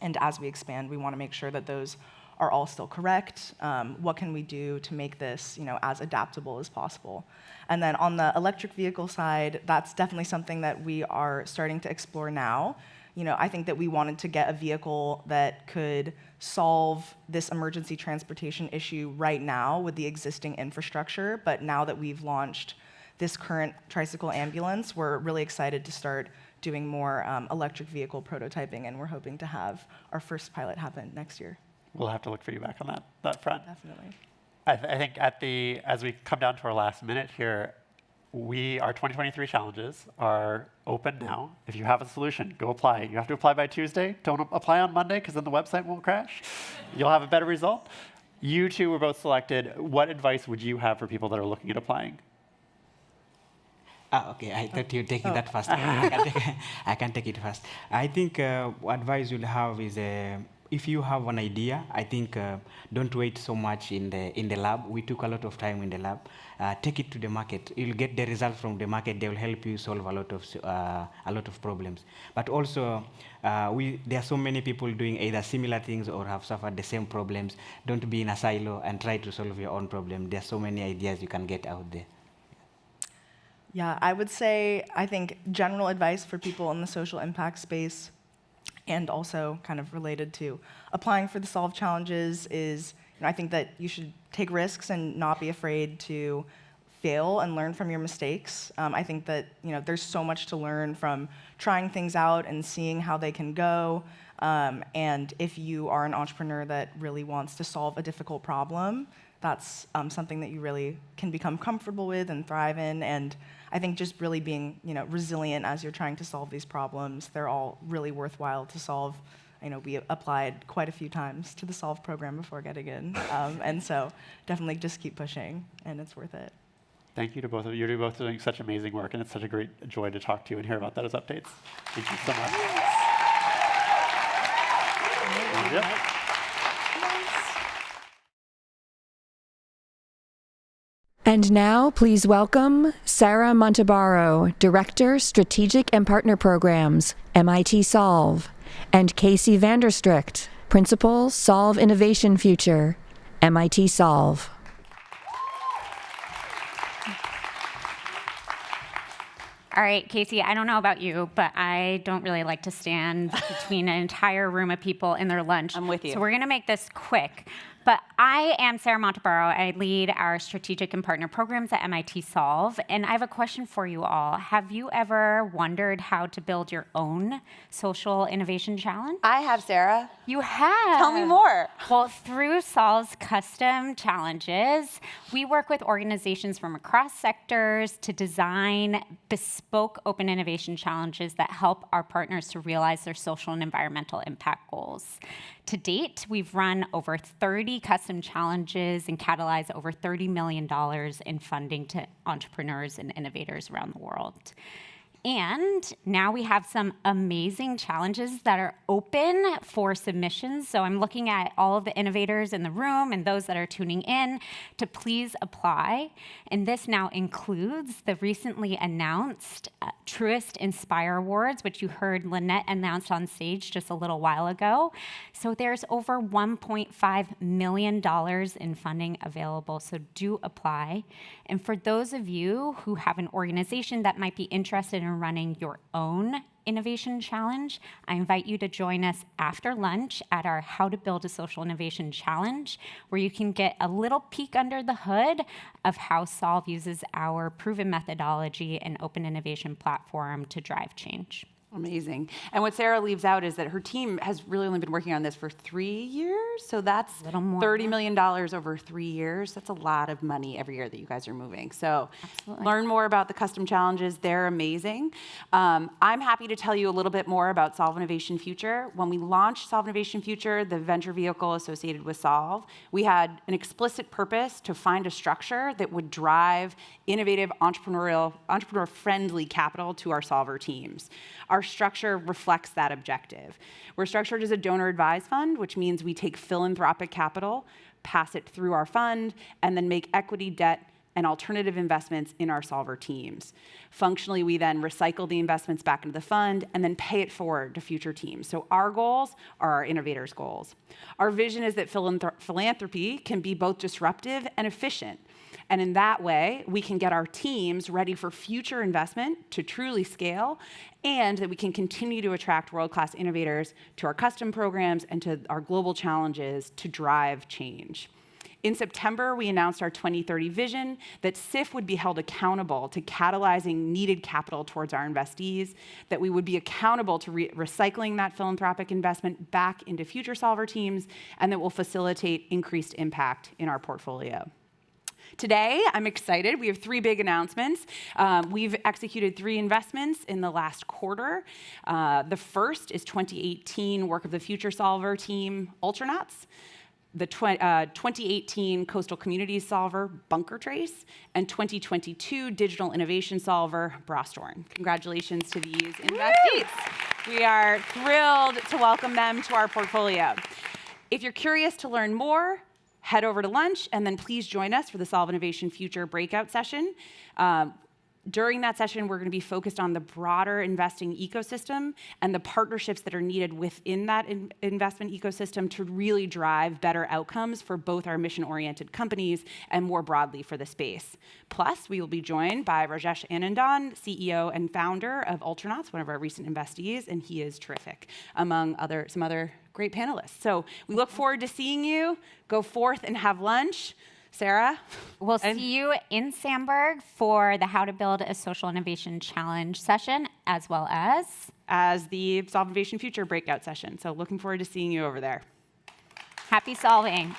And as we expand, we want to make sure that those are all still correct. What can we do to make this, as adaptable as possible? And then on the electric vehicle side, that's definitely something that we are starting to explore now. I think that we wanted to get a vehicle that could solve this emergency transportation issue right now with the existing infrastructure. But now that we've launched this current tricycle ambulance, we're really excited to start doing more electric vehicle prototyping, and we're hoping to have our first pilot happen next year. We'll have to look for you back on that front. Definitely. I think as we come down to our last minute here, our 2023 challenges are open now. If you have a solution, go apply. You have to apply by Tuesday. Don't apply on Monday, because then the website won't crash. You'll have a better result. You two were both selected. What advice would you have for people that are looking at applying? Okay, I thought you were taking that first. I can take it first. I think what advice you'll have is if you have an idea, I think don't wait so much in the lab. We took a lot of time in the lab. Take it to the market. You'll get the results from the market. They will help you solve a lot of problems. But also, there are so many people doing either similar things or have suffered the same problems. Don't be in a silo and try to solve your own problem. There are so many ideas you can get out there. Yeah, I would say, I think general advice for people in the social impact space and also kind of related to applying for the Solve challenges is, I think that you should take risks and not be afraid to fail and learn from your mistakes. I think that there's so much to learn from trying things out and seeing how they can go. And if you are an entrepreneur that really wants to solve a difficult problem, that's something that you really can become comfortable with and thrive in. And I think just really being resilient as you're trying to solve these problems, they're all really worthwhile to solve. I know we applied quite a few times to the Solve program before getting in. And so definitely just keep pushing, and it's worth it. Thank you to both of you. You're both doing such amazing work, and it's such a great joy to talk to you and hear about that as updates. Thank you so much. Yep. And now, please welcome Sarah Montabaro, Director, Strategic and Partner Programs, MIT Solve, and Casey Vanderstricht, Principal, Solve Innovation Future, MIT Solve. All right, Casey, I don't know about you, but I don't really like to stand between an entire room of people in their lunch. I'm with you. So we're going to make this quick. But I am Sarah Montabaro. I lead our strategic and partner programs at MIT Solve. And I have a question for you all. Have you ever wondered how to build your own social innovation challenge? I have, Sarah. You have? Tell me more. Well, through Solve's custom challenges, we work with organizations from across sectors to design bespoke open innovation challenges that help our partners to realize their social and environmental impact goals. To date, we've run over 30 custom challenges and catalyzed over $30 million in funding to entrepreneurs and innovators around the world. And now we have some amazing challenges that are open for submissions. So I'm looking at all of the innovators in the room and those that are tuning in to please apply. And this now includes the recently announced Truist Inspire Awards, which you heard Lynette announce on stage just a little while ago. So there's over $1.5 million in funding available, so do apply. And for those of you who have an organization that might be interested in running your own innovation challenge, I invite you to join us after lunch at our How to Build a Social Innovation Challenge, where you can get a little peek under the hood of how Solve uses our proven methodology and open innovation platform to drive change. Amazing. And what Sarah leaves out is that her team has really only been working on this for 3 years. So that's $30 million over 3 years. That's a lot of money every year that you guys are moving. So learn more about the custom challenges. They're amazing. I'm happy to tell you a little bit more about Solve Innovation Future. When we launched Solve Innovation Future, the venture vehicle associated with Solve, we had an explicit purpose to find a structure that would drive innovative, entrepreneur-friendly capital to our solver teams. Our structure reflects that objective. We're structured as a donor-advised fund, which means we take philanthropic capital, pass it through our fund, and then make equity, debt, and alternative investments in our solver teams. Functionally, we then recycle the investments back into the fund and then pay it forward to future teams. So our goals are our innovators' goals. Our vision is that philanthropy can be both disruptive and efficient. And in that way, we can get our teams ready for future investment to truly scale, and that we can continue to attract world-class innovators to our custom programs and to our global challenges to drive change. In September, we announced our 2030 vision that SIF would be held accountable to catalyzing needed capital towards our investees, that we would be accountable to recycling that philanthropic investment back into future solver teams, and that will facilitate increased impact in our portfolio. Today, I'm excited. We have 3 big announcements. We've executed 3 investments in the last quarter. The first is 2018 Work of the Future Solver team, Ultranauts, the 2018 Coastal Communities Solver, Bunker Trace, and 2022 Digital Innovation Solver, Brostorn. Congratulations to these investees. We are thrilled to welcome them to our portfolio. If you're curious to learn more, head over to lunch, and then please join us for the Solve Innovation Future breakout session. During that session, we're going to be focused on the broader investing ecosystem and the partnerships that are needed within that investment ecosystem to really drive better outcomes for both our mission-oriented companies and more broadly for the space. Plus, we will be joined by Rajesh Anandan, CEO and founder of Ultranauts, one of our recent investees, and he is terrific, among some other great panelists. So we look forward to seeing you. Go forth and have lunch. Sarah? We'll see you in Sandburg for the How to Build a Social Innovation Challenge session, as well as the Solve Innovation Future breakout session. So looking forward to seeing you over there. Happy solving.